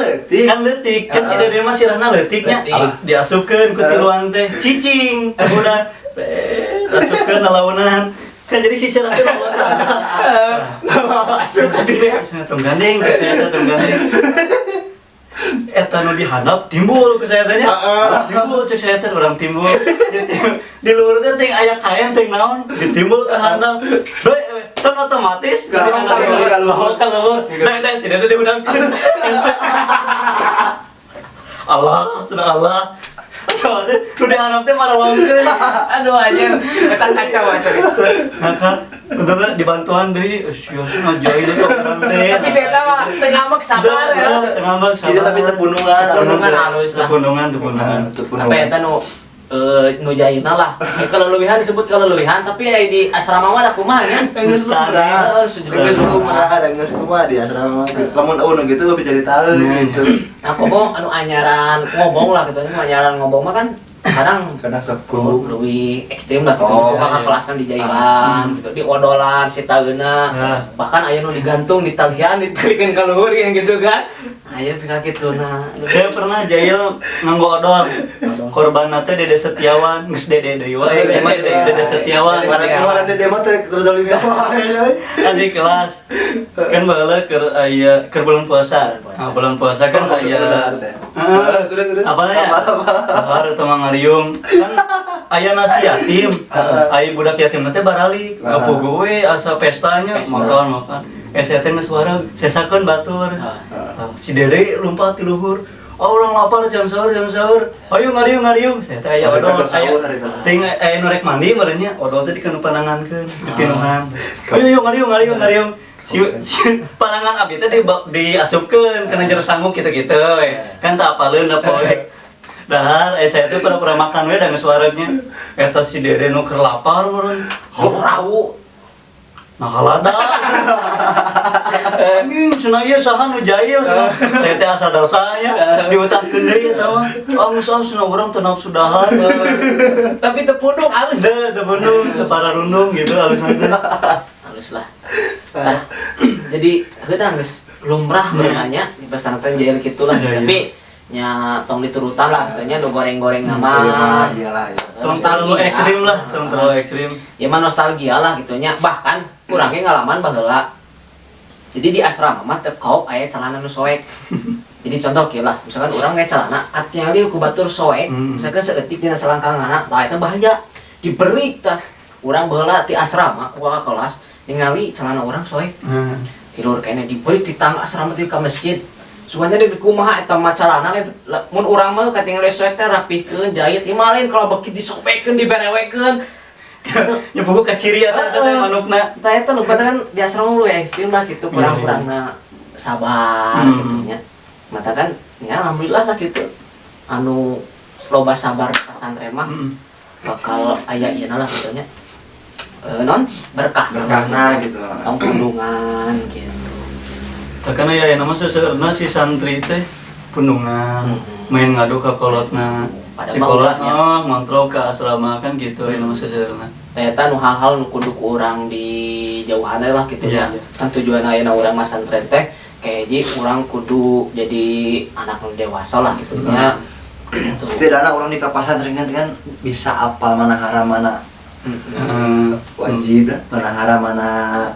leutik. Kan si Dede mah sirahna leutiknya. Diasupkeun ku tiluan teh cicing. Budak asupkeun lalawanan. Kan jadi sisir aku masuk tadi saya tunggandeng eta nu dihandap timbul ke saya tanya timbul cek saya teh orang timbul di luar teh ting aya kain ting naon ditimbul ke handap kan otomatis kalau nah sih teh diundangkeun Allah sudah Allah soalnya udah anak teh marah longkeun. Aduh anjir, eta kacau asli. Ngakak, bener dibantuan deui, sia ngajail itu orang teh. Tapi saya tahu teu ngamek sabar ya. Ngamek sabar. Kita tapi tebunungan halus lah. Tebunungan. Apa eta nu jahitna lah. Kelelewihan disebut kelelewihan, tapi ya di asrama mah da kumaha nya. Geus kumaha di asrama. Lamun eueuh gitu bicaraitaeun gitu. Nah, komo anu anyaran ngobong lah gitu. Anyaran ngobong mah kan kadang sepuh lebih ekstrim lah gitu. Kakak kelasna di jailan, gitu, di odolan, si taeuna. Bahkan aya nu digantung di talian, ditalikeun ka luhur gitu kan. Aya pika kituna. Saya pernah jahil nganggo odol. Korban teh Dede Setiawan, geus Dede deui wae. Emang Dede Setiawan. Kemarin Dede mah terus dolimi wae. Adik kelas. Kan baheula keur bulan puasa. Nah, bulan puasa kan aya apa ya? Bahar atau ngariung. Kan aya nasi yatim. Aya budak yatim teh baralik. Ngapugu we asa pestanya makan. Saya teh geus wareg, sesakeun batur. Si Dede lompat di luhur. Oh, orang lapar jam sahur. Ayo ngariung. Saya teh aya odol, saya ting aya nu rek mandi merenya odol teh dikanu panangankeun, dipinuhan. Ayo ngariung. Si panangan abdi teh diasupkeun kana jero sanggup kitu-kitu we. Kan teu apaleun poe. Dahar saya teh pura-pura makan we da geus waregnya. Eta si Dede nu keur lapar meureun. Rau. Nah halada. Anjing cenah ieu saha nu jahil. Saya teh asa dosanya diutahkeun deui eta mah. Cenah urang teu nafsu dahar. Tapi teu pundung halus. Teu pundung, teu pararundung gitu halusna teh. Halus lah. Tah. Jadi heudang geus lumrah berenanya di pesantren jahil kitulah. Tapi nya tong diturutan lah katanya nu goreng-goreng nama. Iyalah. Tong terlalu ekstrim lah, tong terlalu ekstrim. Ya mah nostalgia lah gitu nya. Bahkan kurangnya ngalaman baheula. Jadi di asrama mah teu kaop aya celana nu soek. Jadi contoh kieu lah, misalkan urang ge celana katingali ku batur soek, misalkan saeutik dina selangkanganna, tah eta bahaya. Diberik tah. Urang baheula ti asrama ku kakak kelas ningali celana urang soek. Hilur kene diberik di tangga asrama teh ka masjid. Suanya di kumaha eta mah calana mun urang mah katingali soek teh rapihkeun jahit ieu mah lain kalau beki disobekeun diberewekeun. Nya buku ka ciri eta teh manukna. Tah eta nu kan di asrama lu ekstrim lah gitu kurang-kurangna sabar gitu nya. Mata kan ya alhamdulillah lah gitu. Anu loba sabar pesantren mah bakal aya ieu lah gitu nya. Non berkahna gitu. tong pundungan gitu. Takana ya nama seseueurna si santri teh pundungan main ngadu ka kolotna. Si kolot ngontrol ke asrama kan gitu nama seseueurna. Eta nu hal-hal nu kudu ku urang di jauhan lah gitu ya. Kan tujuan ayeuna urang mah santren teh kayak jadi urang kudu jadi anak nu dewasa lah gitu nya. Setidaknya orang di pesantren kan bisa apal mana haram mana wajib, mana haram mana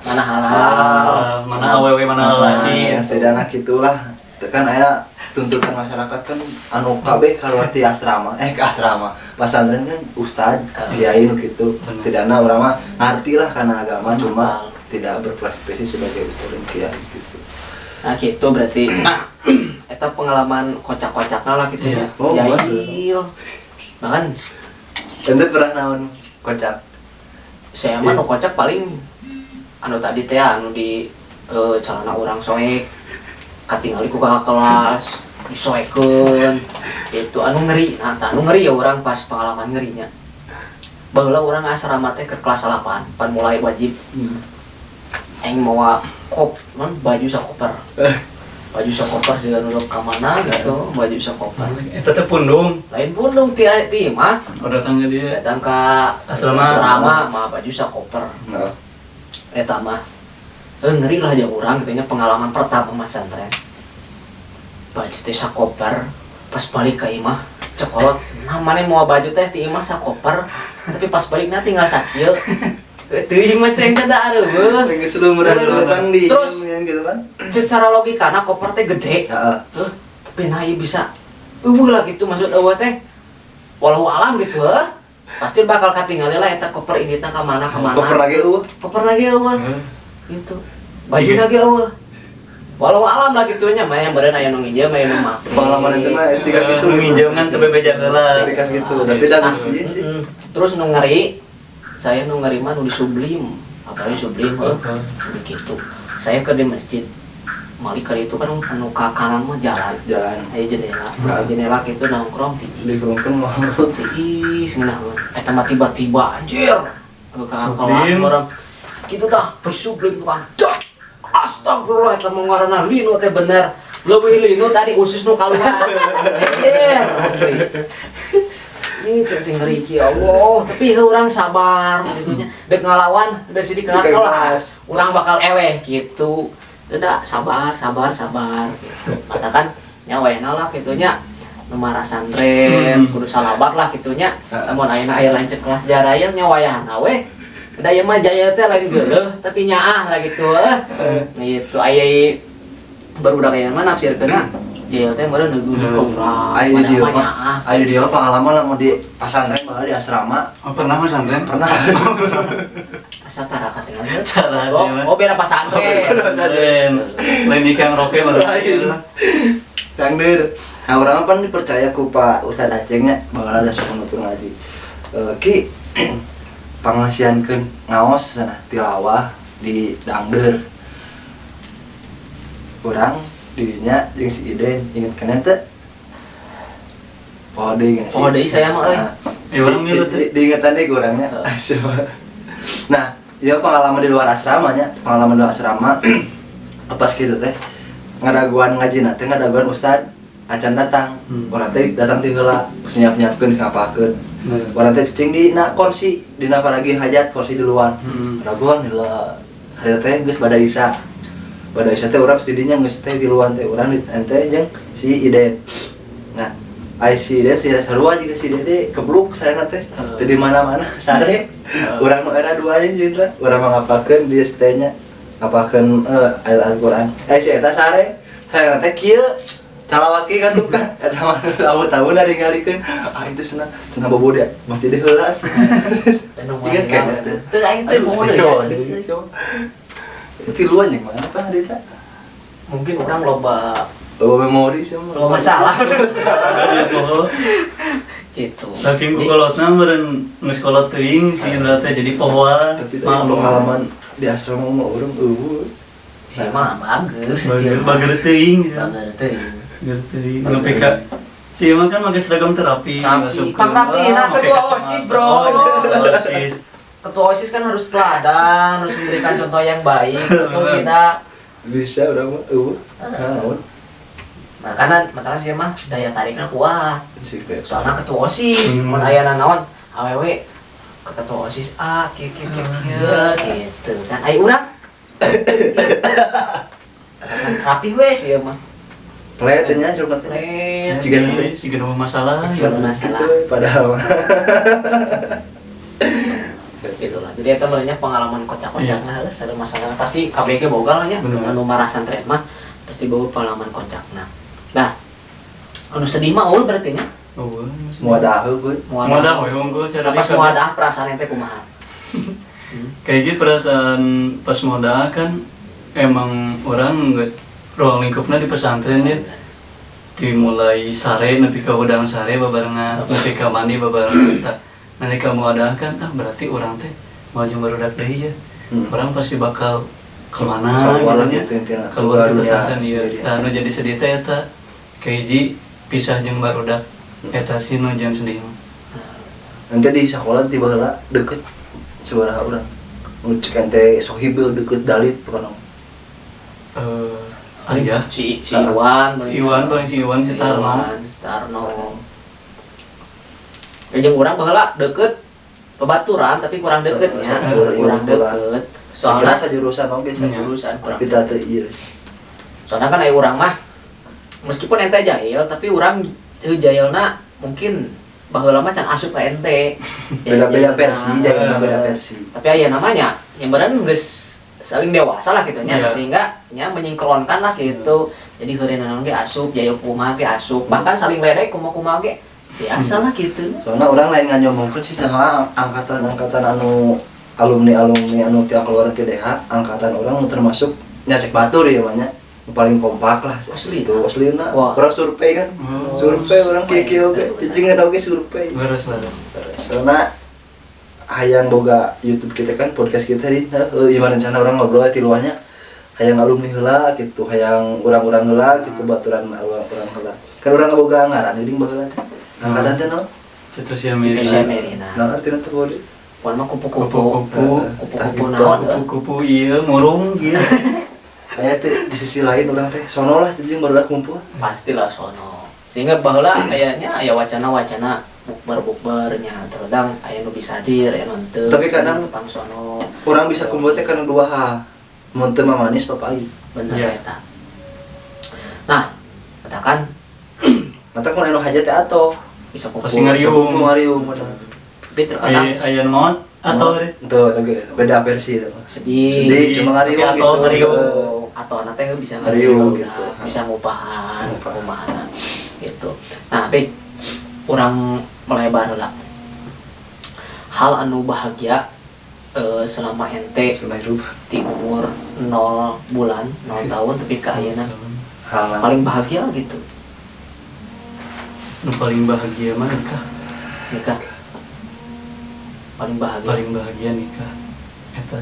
halal, mana awewe mana laki. Ya setidaknya gitulah. Kan aya tuntutan masyarakat kan anu kabeh keluar ti asrama ke asrama pesantren kan ustad kiai nu kitu. Tidakna urang mah ngarti lah kana agama cuma tidak berprofesi sebagai ustad dan kiai gitu. Nah gitu berarti eta pengalaman kocak-kocakna lah gitu ya. Jahil. Bahkan ente pernah naon kocak? Saya mah nu kocak paling anu tadi teh anu di celana urang soek katingali ku kakak kelas disoekeun itu anu ngeri. Nah anu ngeri ya urang pas pengalaman ngerinya. Baheula urang asrama teh ke kelas 8 pan mulai wajib. Aing mawa baju sakoper. Baju sakoper sih anu ka mana gitu, baju sakoper. Eta teh pundung. Lain pundung ti mah. Oh datang ke dia. Datang ka asrama mah baju sakoper. Eta mah ngeri lah jeung urang gitu nya pengalaman pertama pesantren. Baju teh sakoper, pas balik ka imah cekolot, nah mane mau baju teh ti imah sakoper, tapi pas balikna tinggal sakieu. Teuing mah ceng teh da areueuh. Geus lumrah kan di terus gitu kan. Secara logikana koper teh gede. Heeh. Tapi nah ieu bisa eueuh lah gitu maksud eueuh teh. Walau alam gitu pasti bakal katingali lah eta koper inditna ka mana. Koper lagi eueuh. Koper lagi eueuh. Gitu. Baju lagi eueuh. Walau alam lah gitu nya mah yang beureun aya nu nginjem aya nu make. Pengalaman itu mah etika gitu. Nginjem kan teu bebeja heula. Etika gitu. Tapi dan sih. Terus nu ngeri saya nu ngeri mah nu di Sublim. Apalagi Sublim begitu. Saya ke di masjid. Malik kali itu kan anu ka kanan mah jalan. Aya jendela. Jendela kitu nongkrong ti. Dikurungkeun mah. Ti seunah mah. Eta mah tiba-tiba anjir. Ka kawan orang. Kitu tah di Sublim tukang. Astagfirullah eta mah ngaranna lino teh bener. Leuwih lino tadi usus nu kaluar. Anjir. Asli. Ini centing ngeri ki Allah, tapi urang sabar gitu nya. Dek ngalawan, udah sidik kakak kelas. Urang bakal eleh gitu. tidak sabar gitu. Katakan nyawena lah gitunya numara santren kudu salabat lah gitunya namun ayeuna aya lanceuk kelas jaraya nyawayahna we udah ieu mah jaya teh lain geuleuh tapi nyaah lah gitu gitu aya barudak aya mah nafsirkeunna jaya teh meureun neugeul urang Ayo di dia pengalaman lamun di pesantren malah di asrama. Oh, pernah mas santren? Pernah. asa tara katingal teh Cara oh beda pasantren lain di Kang Roke malah Kang Dir. Nah, orang kan dipercaya ku Pak Ustadz Acengnya bakal ada sok nutur ngaji. Ki pangasiankeun ngaos cenah tilawah di Dangder. Urang dirinya jeung si Iden inget kana teh? Oh, deui oh deui saya mah euy orang milu teh diingetan deh urangnya. Nah, ieu pengalaman di luar asramanya, pengalaman di luar asrama pas gitu teh. Ngadaguan ngajina teh ngadaguan Ustad acan datang. Urang teh datang ti heula, geus nyiap-nyiapkeun ngapakeun. Urang teh cicing dina kursi, dina paragi hajat kursi di luar. Ngadaguan heula. Hari teh geus bada isya. Bada isya teh urang didinya geus teh di luar teh urang ente jeung si Iden. Nah, ai si Iden si sarua juga si Iden teh kebluk sarena teh. Teu di mana-mana sare. Urang nu era duanya jeung urang ngapakeun di stenya. Ngapakeun ayat Al-Qur'an. Si eta sare teh kieu calawaki kan tukang eta mah tahu-tahu dari ngalikeun itu senang bobo dia masih di heula sih. Ingat kan teu aing teh bobo deui. Itu luan yang mana kan eta? mungkin orang loba memori sih mah. loba masalah gitu saking kukolotna meureun geus kolot teuing si Indra teh jadi pohon Tapi pengalaman di asrama mah urang eueuh. saya mah bagus bager teuing bagus teuing Lebih ke si emang kan pakai seragam terapi, rapi, nah ketua OSIS bro. Ketua OSIS kan harus teladan, harus memberikan contoh yang baik, betul tidak? Bisa udah mah, naon? Makanya sih mah daya tariknya kuat. Soalnya ketua OSIS, mun aya naon, awewe ke ketua OSIS gitu kan. Ai urang. Rapi we sih mah. Peletnya cuma teh. Jika ada masalah. Padahal Gitulah. Jadi eta banyak pengalaman kocak-kocakna heus ada masalah pasti KBG boga lah nya. Anu marah santren mah pasti bawa pengalaman kocakna. Nah, anu sedih mah eueuh berarti nya. muadah heuh. Muadah we unggul cara pas muadah perasaan teh kumaha? Kayak gitu perasaan pas muadah kan emang orang ruang lingkupnya di pesantren ya dimulai sare nepi ka udang sare babarengan nepi ka mandi babarengan nanti kamu ada kan berarti orang teh mau jeung barudak deui ya orang pasti bakal kemana gitu nya keluar di pesantren ya anu jadi sedih teh eta kaiji pisah jeung barudak eta si nu jeung sedih nanti di sekolah tiba heula deket sabaraha urang nu cek ente sohibul deket dalit pokona ya si Iwan paling si Iwan si Tarno jeung urang baheula deket babaturan tapi kurang deket nya kurang deket soalnya sajurusan oge jurusan kurang kita teh ieu soalnya kan aya urang mah meskipun ente jahil tapi urang teu jahilna mungkin baheula mah can asup ka ente beda versi jahilna beda versi tapi aya namanya yang beneran geus saling dewasa lah gitu nya sehingga nya menyingkelonkan lah gitu jadi heureunana ge asup jaya kumaha ge asup bahkan saling ledek kumaha ge biasa lah gitu soalnya orang lain nganyomongkeun sih sama angkatan anu alumni anu tiap keluar ti DH angkatan orang termasuk nyacek batur ya banyak paling kompak lah asli itu aslina orang survei kan survei orang kieu oge cicingan oge survei beres soalnya hayang boga YouTube kita kan podcast kita di gimana rencana orang ngobrol ti luarnya hayang alumni heula gitu hayang urang-urang heula gitu baturan urang heula kan urang boga ngaran geuning baheula teh angkatan teh naon Cetrusia Merina naon artina teh bodi pon mah kupu-kupu naon kupu-kupu ieu murung kieu aya teh di sisi lain urang teh sono lah jeung barudak kumpul pastilah sono sehingga baheula aya wacana bukber-bukbernya terkadang aya nu bisa hadir aya nu teu tapi kadang pang sono orang bisa kumpul teh kana dua hal mun teu mamanis papait bener Iya. eta. Nah, katakan Mata kun anu hajat teh atuh. bisa Pasti kumpul. ngariung. Ngariung bener. Tapi terkadang Aya maut atau Tuh, beda versi itu. sedih Cuma ngariung Tapi gitu. atau ngariung. atau anak teh bisa Ngariung ngariung gitu. bisa ngupahan Bisa ngupahan. kumaha gitu. Nah, tapi orang melebar lah. Hal anu bahagia selama ente Selama hidup di umur 0 bulan, 0 tahun tapi ke ayeuna hal paling bahagia gitu. nu paling bahagia mah nikah. Nikah. Paling bahagia. Paling bahagia nikah. Eta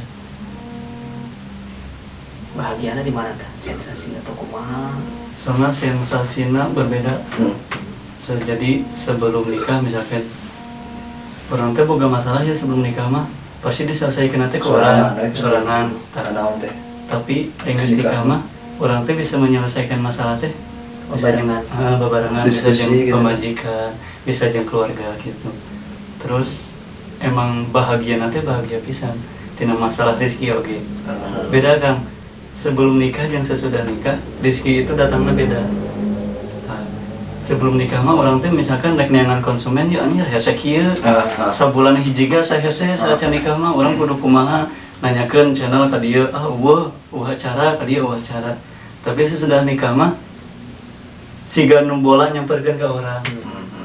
Bahagiana di mana tah? Sensasi atau kumaha? soalnya sensasinya berbeda. Hmm. Jadi sebelum nikah misalkan orang teh boga masalah ya sebelum nikah mah pasti diselesaikan nanti ke orang sorangan. Naon teh. Tapi Inggris nikah mah orang teh bisa menyelesaikan masalah teh bisa jeung Bebarengan. bebarengan, bisa Diskusi jeung gitu. pemajikan, bisa jeung keluarga gitu. Terus emang bahagia nanti bahagia pisan tina masalah rezeki oge. Beda Kang. Sebelum nikah jeung sesudah nikah, rezeki itu datangnya beda. Nah, sebelum nikah mah orang teh misalkan rek neangan konsumen ya anjir hese kieu. Sabulan hiji ga sahese saat nikah mah orang kudu kumaha nanyakeun channel ka dieu eueuh acara ka dieu acara. Tapi sesudah nikah mah siga nu bola nyamperkeun ka orang.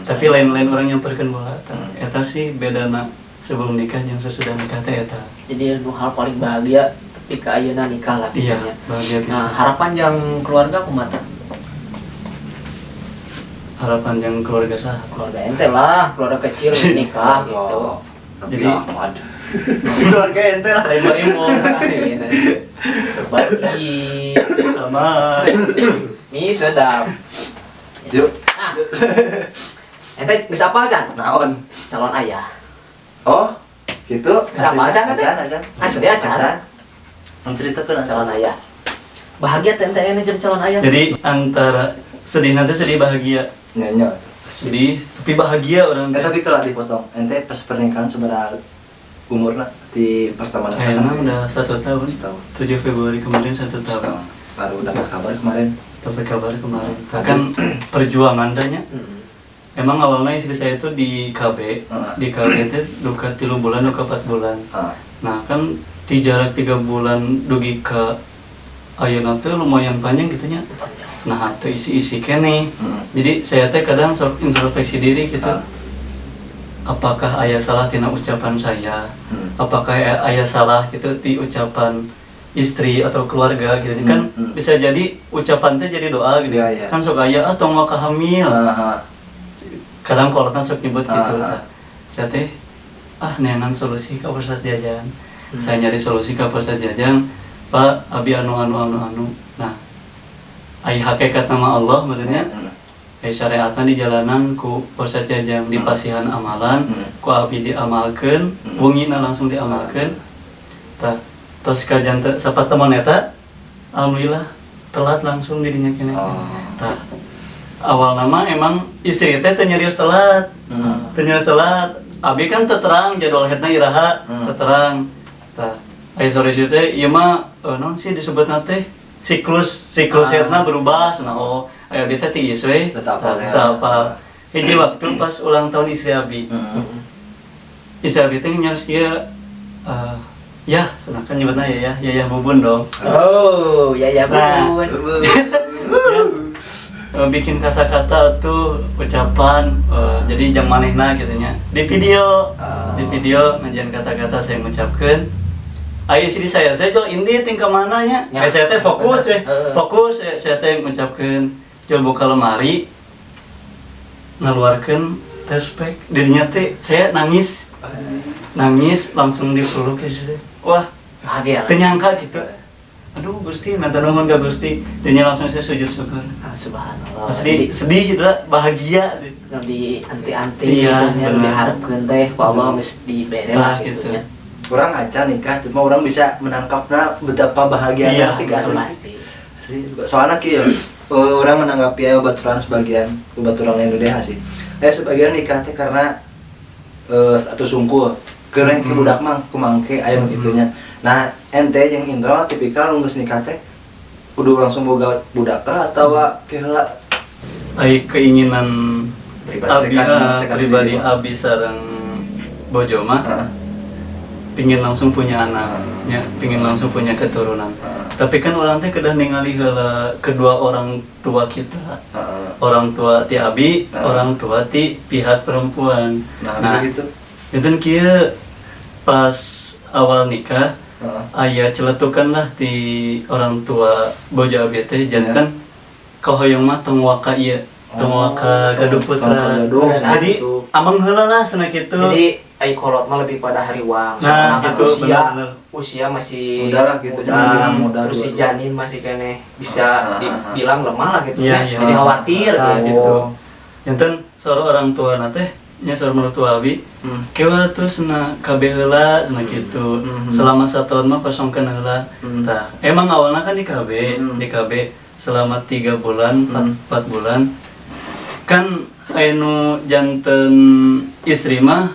Tapi lain-lain orang nyamperkeun bola. Eta sih bedana sebelum nikah jeung sesudah nikah teh eta. Jadi anu hal paling bahagia tapi ke ayeuna nikah lah Iya, pokoknya. bahagia Nah, pisan. harapan yang keluarga kumaha? Harapan yang keluarga sah. Keluarga ente lah, keluarga kecil nikah gitu. Jadi keluarga ente lah. lain bae mau Berbagi sama mie sedap. Yuk, Nah, ente geus apal Can? naon? Calon ayah. Oh, gitu. Sama acan kan teh? Acan. Asli acan. Menceritakan acan. Calon ayah. Bahagia teh ente ene jadi calon ayah. jadi antara sedih nanti sedih bahagia. Nyanyi. Sedih tapi bahagia orang teh. Tapi kalau dipotong, ente pas pernikahan seberapa umurna di pertama Kayaknya udah 1 tahun. Setahun. 7 Februari kemarin 1 tahun. Baru dapat kabar kemarin. Dapat kabar kemarin. Kan perjuangan danya. Hmm. Emang awalnya istri saya itu di KB. Di KB itu duka 3 bulan, duka 4 bulan. Nah kan di jarak 3 bulan dugi ke ayeuna teh lumayan panjang gitunya. Nah teu isi-isi kene. Jadi saya teh kadang sok introspeksi diri gitu. Apakah aya salah tina ucapan saya? Apakah aya salah gitu di ucapan istri atau keluarga gitu kan bisa jadi ucapan teh jadi doa gitu. Iya, iya. Kan sok aya tong maka hamil. Kadang kolotna sok nyebut gitu. Saya teh neangan solusi ka Ustaz Jajang. Saya nyari solusi ka Ustaz Jajang. Pak abi anu. Nah, ai hakikat nama Allah maksudnya. Syariatna di jalanan ku Ustaz Jajang di pasihan amalan, ku abi diamalkeun, wungina langsung diamalkeun. Tah tos kajan sapat teman eta alhamdulillah telat langsung didinya kene. Tah awal nama emang istri teh teu nyarios telat. Teu nyarios telat. Abi kan teu terang jadwal hetna iraha, teu terang. Tah aya sore sieu teh ieu mah naon sih disebutna teh siklus hetna berubah cenah. Oh aya dia teh tiis we. Teu apal. Hiji waktu pas ulang tahun istri abi. Istri abi teh nyaris kieu ya, senakan nyebutna ya bubun dong. Oh, ya Nah. bun. Bikin kata-kata tuh ucapan jadi jang manehna gitu nya. Di video ngajian kata-kata saya mengucapkan ai istri saya jual indi tingkah mananya. Ya. Saya teh fokus we. Heeh. Fokus saya teh mengucapkan jual buka lemari ngaluarkeun respect dirinya teh saya nangis langsung dipeluk istri. Wah, Bahagia. teu nyangka gitu. Aduh Gusti, nanti nuhun ka Gusti. Dirinya langsung saya sujud syukur. Subhanallah. Asli sedih dra, bahagia. Nu di anti-anti Iya, nya benar. diharapkeun teh ku Allah geus dibere lah Gitu. gitu nya. Orang acan nikah, cuma orang bisa menangkapnya betapa bahagianya Iya, tapi Itu asli. pasti. Soalnya kieu orang menanggapi aya baturan sebagian baturan Indonesia sih. Sebagian nikah teh karena status unggul. Keren ke budak mah kumangke aya begitunya. Nah, ente jeung Indro tipikal geus nikah teh kudu langsung boga budaka atau heula ai keinginan pribadi pribadi abi sareng bojo mah pingin langsung punya anak ya, pingin langsung punya keturunan. Tapi kan orang teh kedah ningali heula kedua orang tua kita. Orang tua ti abi, orang tua ti pihak perempuan. Nah, gitu. Enten kieu pas awal nikah aya celetukan lah ti orang tua bojo abi teh janten kahoyong mah tong waka ieu, tong waka gaduh putra. Jadi amang heula lah cenah kitu. Jadi ai kolot mah lebih pada hariwang. Nah, soalnya gitu, kan bener. usia masih muda lah gitu, muda, terus si janin masih kene bisa dibilang lemah lah gitu Iya, ya. iya. Jadi khawatir gitu. Janten saur orang tua na teh nya saur mertua abi kewa tuh cenah kabeh heula cenah kitu. Selama 1 tahun mah kosongkeun heula. Tah, emang awalnya kan di KB selama 3 bulan, 4 bulan. Kan anu janten istri mah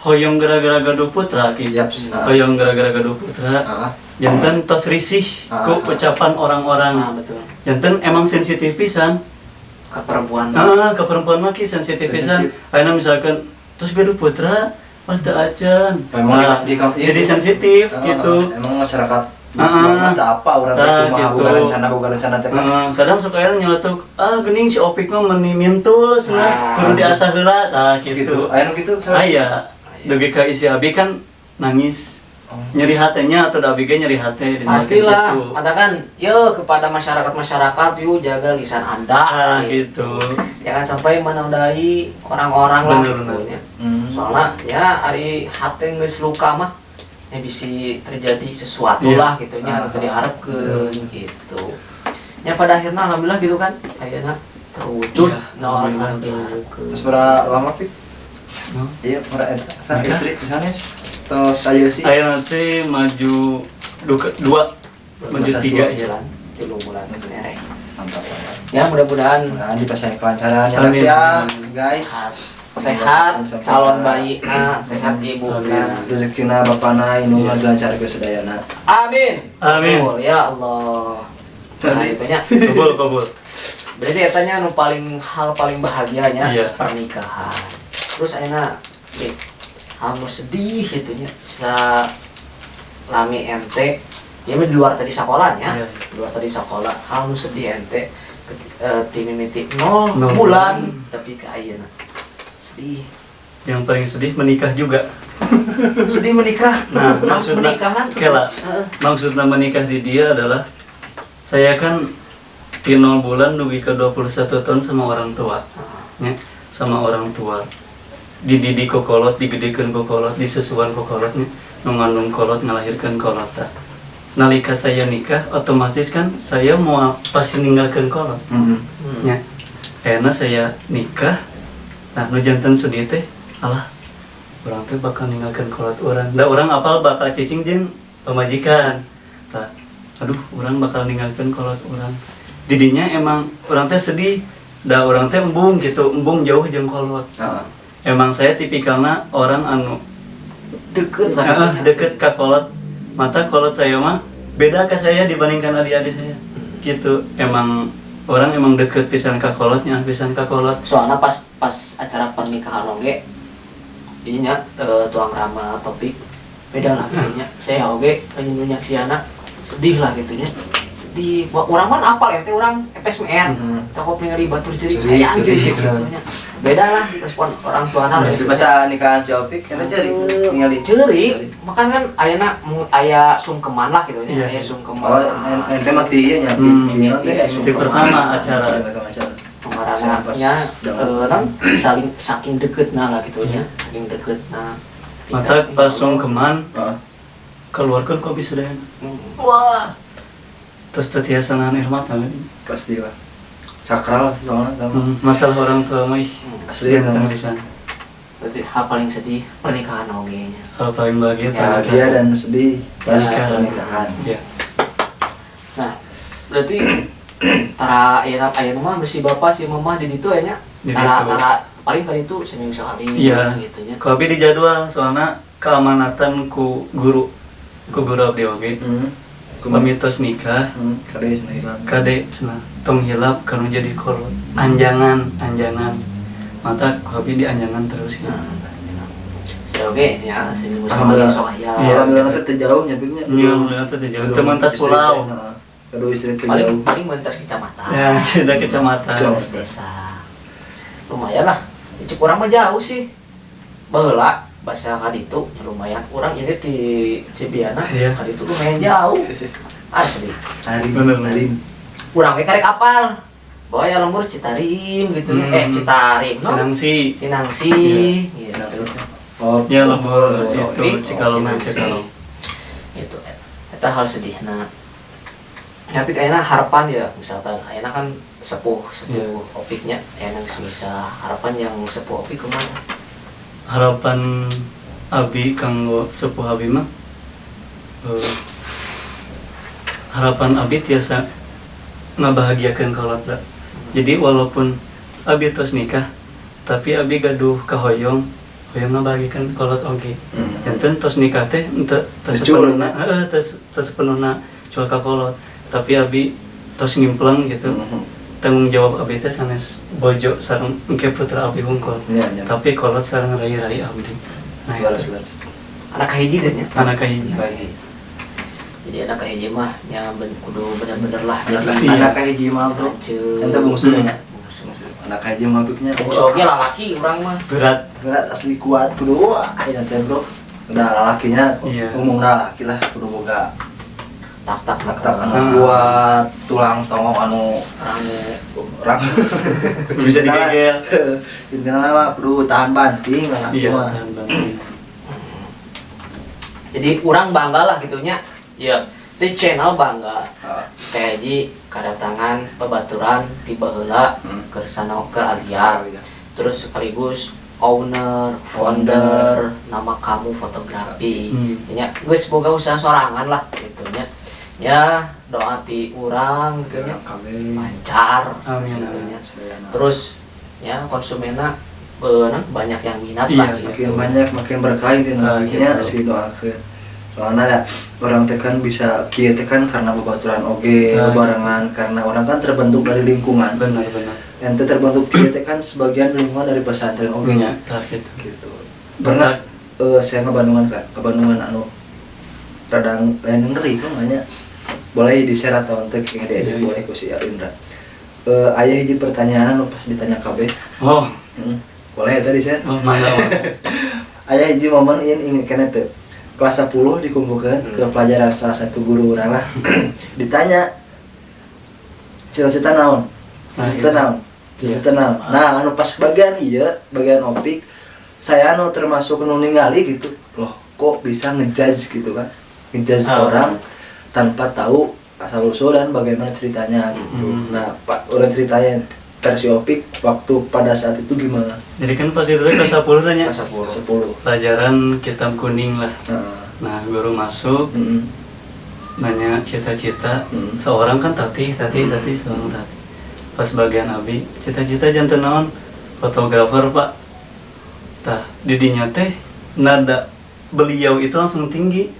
hoyong gara-gara gaduh putra Yaps. hoyong gara-gara gaduh putra janten tos risih ku ucapan orang-orang. betul. Janten emang sensitif pisan Ke perempuan. ke perempuan mah ki sensitif pisan. Ayeuna misalkan terus gaduh putra pas teu acan jadi sensitif gitu. Emang masyarakat Heeh. apa orang teh kumaha boga rencana teh kadang suka aya nyeletuk geuning si Opik mah meuni mintul cenah kudu diasah heula tah gitu. Aya nu kitu Aya dugi ka isi abi kan nangis. Nyeri hatenya atau da abi ge nyeri hate Pastilah, katakan yo kepada masyarakat yuk jaga lisan Anda gitu. Jangan sampai menodai orang-orang lah Bener, gitu bener. ya. Soalnya ya hari hati geus luka mah ya bisa terjadi sesuatu lah gitu nya anu teu diharapkeun gitu. Ya pada akhirnya alhamdulillah gitu kan ayeuna terwujud. Alhamdulillah. Terus berapa lama Pik? Iya, para istri misalnya terus ayo sih Ayo nanti maju 2 maju 3 ya. 3 bulan itu ya. mantap. Ya mudah-mudahan Dipasang kelancaran ya Amin. ya guys. sehat calon bayi sehat ibu Rezekina bapana inu dilancar ke sedayana. amin Amin. Oh, ya Allah. Nah itunya Kabul. berarti katanya hal paling bahagianya Iya. pernikahan. Terus ayeuna kamu sedih gitunya lami ente ya di luar tadi sekolahnya Iya. di luar tadi sekolah hal nu sedih ente mimiti 0 Nol bulan bulan. tapi ke ayeuna sedih Yang paling sedih menikah juga. sedih menikah. Nah, maksudnya pernikahan kela. Maksudnya menikah di dia adalah saya kan di 0 bulan dugi ke 21 tahun sama orang tua. Ya, sama orang tua. Dididik ku kolot, digedekeun ku kolot, disusuan ku kolot nya, nu ngandung kolot ngalahirkeun kolot tah. Nalika saya nikah, otomatis kan saya mau pasti ninggalkeun kolot. Ya. Ayeuna saya nikah, nah nu janten sedih teh, alah urang teh bakal ninggalkeun kolot urang. Da urang apal bakal cicing jeung pamajikan. Tah, aduh urang bakal ninggalkeun kolot urang. Didinya emang urang teh sedih, da urang teh embung gitu, embung jauh jeung kolot. Emang saya tipikalnya orang anu deket deket ke kolot. Mata kolot saya mah beda ke saya dibandingkan adik-adik saya. Gitu. Emang orang emang deket pisan ke kolotnya, pisan ke kolot. soalnya pas acara pernikahan oge ininya tuang rama topik beda lah gitunya. Saya oge pengen nyaksiana sedih lah gitunya. Sedih orang mah apal ente orang FSMR takut ningali batur cerik hayang Cerik, gitu nya. Beda lah respon orang tuana Masa nikahan si Opik kita cari ningali cerik makan kan ayeuna aya sungkeman lah gitu nya. Iya. Aya sungkeman. ente mati ieu nya Di pertama acara. pengarangnya orang saking deketna lah gitu nya. Saking deketna. Mata pas sungkeman keluarkan kopi sudah. Wah. Terus tetiasa nahan air mata kan. pasti lah sakral sih soalnya Masalah orang tua mah ih, asli kan kan bisa. Berarti hal paling sedih pernikahan oge nya. Hal paling bahagia bahagia dan sedih pas pernikahan. Iya. Nah, berarti tara ayeuna mah besi bapak si mama di ditu nya. Di Tara ditu. paling kali itu seminggu sekali Iya. gitu nya. Ku abdi di jadwal soalnya keamanatan ku guru abdi oge. pamitos nikah Kade cenah. kade cenah tong hilap kanu jadi kolot anjangan mata ku abi di anjangan terus ya. Oke ya, sini musim Alhamdulillah. soal ya. Alhamdulillah teh teu jauh nyapiknya. Iya, alhamdulillah teh jauh teman tas pulau. Aduh istri teh Paling jauh. paling mentas kecamatan. Ya, kita kecamatan. Mentas desa. Lumayan lah. Cek urang mah jauh sih. Baheula bahasa kaditu lumayan. Urang ini di Cibiana, Iya. kaditu lumayan jauh. Asli. Hari Bener. Urang we karek apal. Bawa ya lembur Citarim gitu. Citarim no. Cinangsi. Cinangsi. Gitu. Oh, Ya lembur Opik, itu Cikalong Cinangsi. Cikalong. Itu eta hal sedihna. Tapi kayaknya harapan ya, misalkan kayaknya kan sepuh Iya. opiknya, kayaknya bisa harapan yang sepuh opik kemana? Harapan abi kanggo sepuh abi mah harapan abi tiasa ngabahagiakeun kolot da. Jadi walaupun abi tos nikah tapi abi gaduh kahoyong ngabahagiakeun kolot oge. Enten tos nikah teh henteu tos Cul, sepenuhna tos sepenuhna cul ka kolot. Tapi abi tos ngimpleng gitu. Tanggung jawab abi teh sanes bojo sareng engke putra abi hungkul. Nya. Tapi kolot sareng rai-rai abdi. Nah, Laras. Anak kahiji deh nya. anak kahiji. Jadi anak kahiji mah yang kudu bener-bener lah. Anak kahiji mah bro. Lanceuk. Ente bungsunya. Anak kahiji mah bibnya. Bungsunya lalaki urang mah. Berat. Berat asli kuat kudu aya teh bro. Udah lalakinya Iya. umumna laki lah kudu boga Tak tak anu kuat, tulang tongok anu rang. Bisa digegel. Intinya mah kudu tahan banting lah Iya, mah. tahan banting. Jadi urang bangga lah gitunya. Iya. Di channel bangga. Ah, Kayak di kedatangan pebaturan ti baheula ke sana ke Alia. iya. Terus sekaligus founder nama kamu fotografi. Ya, geus boga usaha sorangan lah gitu nya. Ya, doa ti urang gitu nya Kabeh. lancar Amin. gitu nya. Sedayana. Terus ya konsumennya bener banyak yang minat Iya, lah Makin gitu. banyak makin berkah itu Nah, namanya gitu. sih doakeun. Soalnya ada orang teh kan bisa kieu teh kan karena babaturan oge, Nah, barengan karena orang kan terbentuk dari lingkungan. Benar-benar. Ente terbentuk kieu teh kan sebagian lingkungan dari pesantren oge nya. Tah gitu. Gitu. Pernah saya ke Bandungan Kak, ke Bandungan anu radang lain ngeri kan banyak. Boleh di-share atau ente ngede Iya, boleh ku si Indra. Aya hiji pertanyaan anu pas ditanya kabeh. Oh, Boleh tadi share. mangga. Aya hiji momen ingin kena teu. Kelas 10 dikumpulkan ke pelajaran salah satu guru urang lah. Ditanya cita-cita naon? Cita-cita naon? Cita-cita naon? Nah, anu pas bagian bagian opik saya anu termasuk nu ningali gitu. Loh, kok bisa ngejudge gitu kan? Ngejudge orang tanpa tahu asal usul dan bagaimana ceritanya gitu. Nah, Pak, orang ceritain versi opik waktu pada saat itu gimana? Jadi kan pas itu kelas 10 tanya Kelas 10. 10. pelajaran kitab kuning lah. Nah, Nah, guru masuk nanya cita-cita. Seorang kan tati seorang tati. Pas bagian abi, cita-cita janten naon? Fotografer, Pak. Tah, didinya teh nada beliau itu langsung tinggi.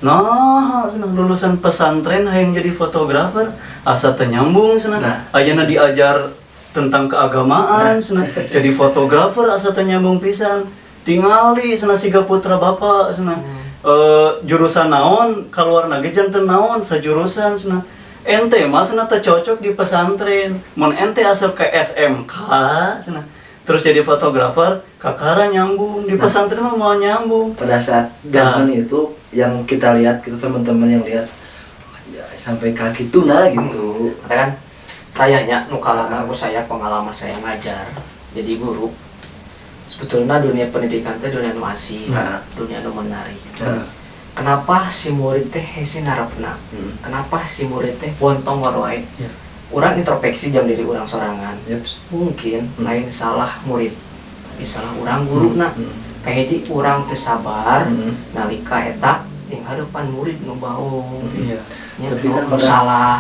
Nah, senang lulusan pesantren hayang jadi fotografer, asa teu nyambung cenah. Nah. Ayeuna diajar tentang keagamaan cenah. Jadi fotografer asa teu nyambung pisan. Tingali cenah siga putra bapak cenah. Jurusan naon kaluar nage janten naon sajurusan cenah. Ente mah cenah teu cocok di pesantren. Mun ente asup ke SMK cenah. Terus jadi fotografer, kakara nyambung di pesantren mah mau nyambung. Pada saat zaman itu yang kita lihat, kita teman-teman yang lihat ya, sampai kaki tuna gitu. Karena kan sayanya aku saya pengalaman saya ngajar jadi guru. Sebetulnya dunia pendidikan itu dunia nu asik, dunia nu menarik. Kenapa si murid teh hese narapna? Kenapa si murid teh bontong waroe? Ya. Orang introspeksi jam diri orang sorangan. Yaps. Mungkin lain salah murid, tapi salah orang guru nak. Kayak di orang teu sabar nalika eta yang harapan murid nu baung. Iya. Nya Tapi kan nu pada- salah.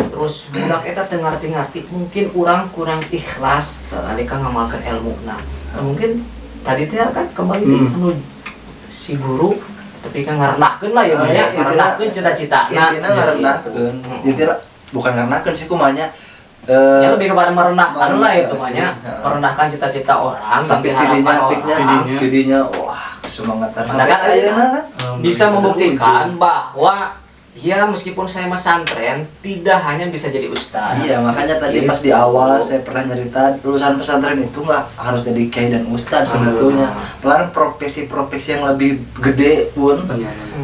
Terus budak eta teu ngarti-ngarti, mungkin orang kurang ikhlas nalika ngamalkeun ilmu. Nah, mungkin tadi teh kan kembali anu si guru tapi kan ngarendahkeun lah ya banyak ngarendahkeun cita-cita intinya ngarendahkeun intinya bukan ngarendahkeun sih kumanya ya lebih kepada merendahkan lah itu banyak sih. merendahkan cita-cita orang tapi tidinya wah semangatan Padahal ayeuna kan bisa membuktikan bahwa ya meskipun saya pesantren tidak hanya bisa jadi ustaz. Iya makanya tadi pas di awal saya pernah nyerita lulusan pesantren itu nggak harus jadi kiai dan ustaz sebetulnya. Pelan profesi-profesi yang lebih gede pun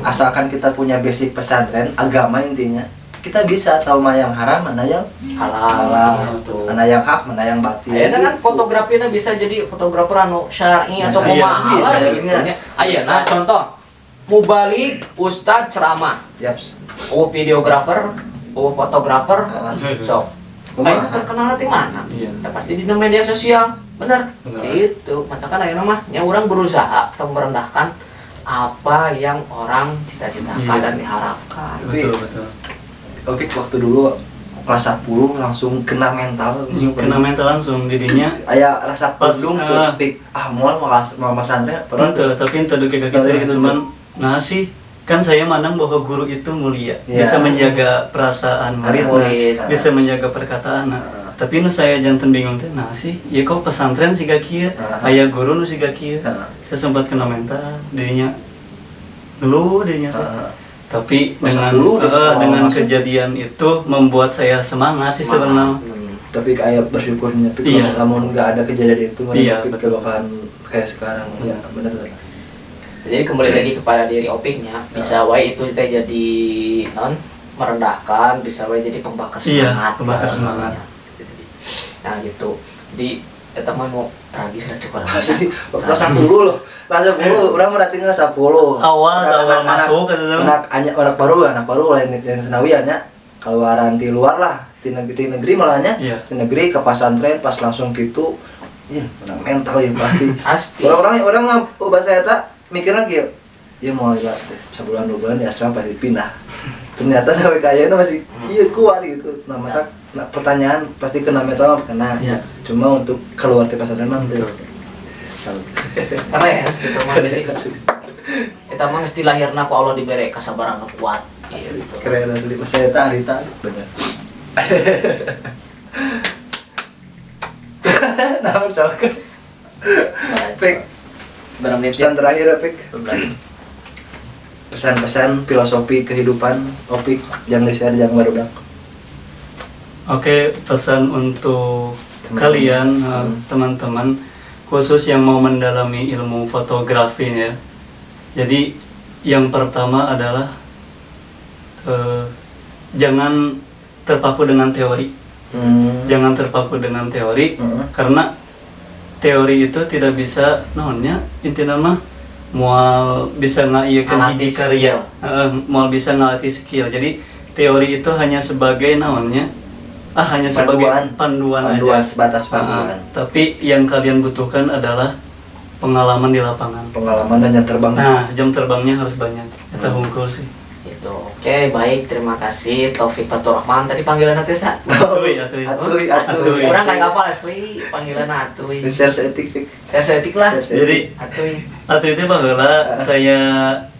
asalkan kita punya basic pesantren agama intinya kita bisa tahu mana yang haram mana yang halal, mana yang hak mana yang batil. Ayeuna kan fotografinya bisa jadi fotografer anu syar'i atau mahal. Ayeuna contoh mubalik ustaz ceramah. Yaps. Videografer, fotografer, so. Ayeuna terkenal nanti mana? Ya pasti di media sosial, benar. Gitu. Matakan ayeuna mah nya urang berusaha atau merendahkan apa yang orang cita-citakan dan diharapkan. Betul. Tapi waktu dulu kelas 10 langsung kena mental langsung didinya aya rasa pas pundung pik moal pesantren pernah tapi ente duke ka kita cuman nah sih kan saya mandang bahwa guru itu mulia bisa menjaga perasaan murid bisa menjaga perkataan tapi nu saya janten bingung teh nah sih ya kok pesantren siga kieu aya guru nu siga kieu saya sempat kena mental dirinya dulu tapi dengan kejadian itu membuat saya semangat sih sebenarnya. Tapi kayak bersyukurnya, namun nggak ada kejadian itu, kita bakalan kayak sekarang. Ya benar. Jadi kembali lagi kepada diri Opiknya, bisa wae itu kita jadi merendahkan, bisa wae jadi pembakar semangat. Iya, pembakar semangat. Nah gitu. Di teman mau tragis lah cukup. Asli, kelas 10 loh. Kelas 10, urang berarti kelas 10. Awal masuk anak baru lain Senawi nya keluaran di luar lah, di negeri malahnya. Di negeri ke pesantren pas langsung gitu. Mental ya pasti. Orang bahasa eta mikirnya kieu. Ya mau jelas teh, sebulan 2 bulan di asrama pasti pindah. Ternyata sampai kayaknya masih kuat gitu. Nah, pertanyaan pasti kena mental kena. Cuma untuk keluar dari pesantren mah betul. Keren, kita mah beri. Kita mah mesti lahirna ku Allah diberi kesabaran kuat. Gitu. Keren asli. Saya tak harita bener. Nah, misalkan. Pik. Pesan terakhir Pik. Pesan-pesan filosofi kehidupan Opik yang di-share yang baru dak. Oke, pesan untuk kalian teman-teman khusus yang mau mendalami ilmu fotografi ya. Jadi yang pertama adalah jangan terpaku dengan teori. Jangan terpaku dengan teori karena teori itu tidak bisa intinya mah mual bisa ngaieukeun hiji karya. Mual bisa ngalatih skill. Jadi teori itu hanya sebagai hanya sebagai panduan aja, sebatas panduan. Tapi yang kalian butuhkan adalah pengalaman di lapangan. Pengalaman dan jam terbang. Nah, jam terbangnya harus banyak. Kita hungkul sih. Itu. Oke, baik. Terima kasih Taufik Faturrahman. Tadi panggilan Atuy. Atuy. Orang kayak kapal asli panggilan Atuy. Share etik. Share etik lah. Jadi Atuy itu baheula saya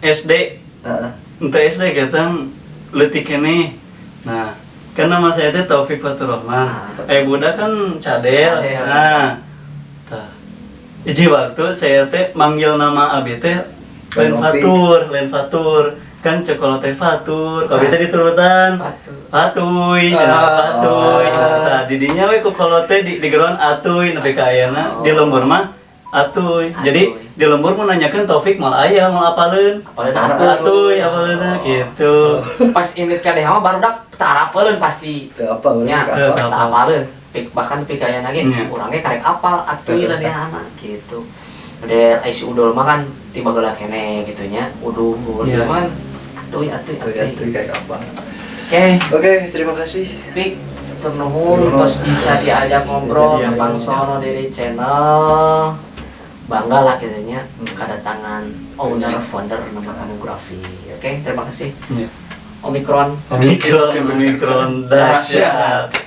SD. Untuk SD katang leutik keneh. Nah, kan nama saya teh Taufik Faturrahman. Budak kan cadel. Nah. Iji waktu saya teh manggil nama abi teh lain Fatur. Kan cekola teh Fatur. Kalau teh diturutan Atuy, Nah, didinya we ku kolot teh digeron Atuy nepi ka ayeuna di lembur mah Atuy. Jadi di lembur mau nanyakan Taufik mal aya mal apaleun. Atuy apaleunna gitu. Pas indit kadeh mah barudak tara apaleun pasti. Teu apal nya apaleun. Bahkan pik aya lagi urangnya karek apal Atuy lah dia anak gitu. Udah isi udul mah kan tiba geula keneh gitu nya. Udul cuman Atuy kayak apa. Oke, terima kasih. Pik nuhun terus bisa diajak ngobrol tentang sono dari channel. Bangga lah kitanya kedatangan owner founder nama Kamugrafi. Oke, terima kasih. Omikron dahsyat.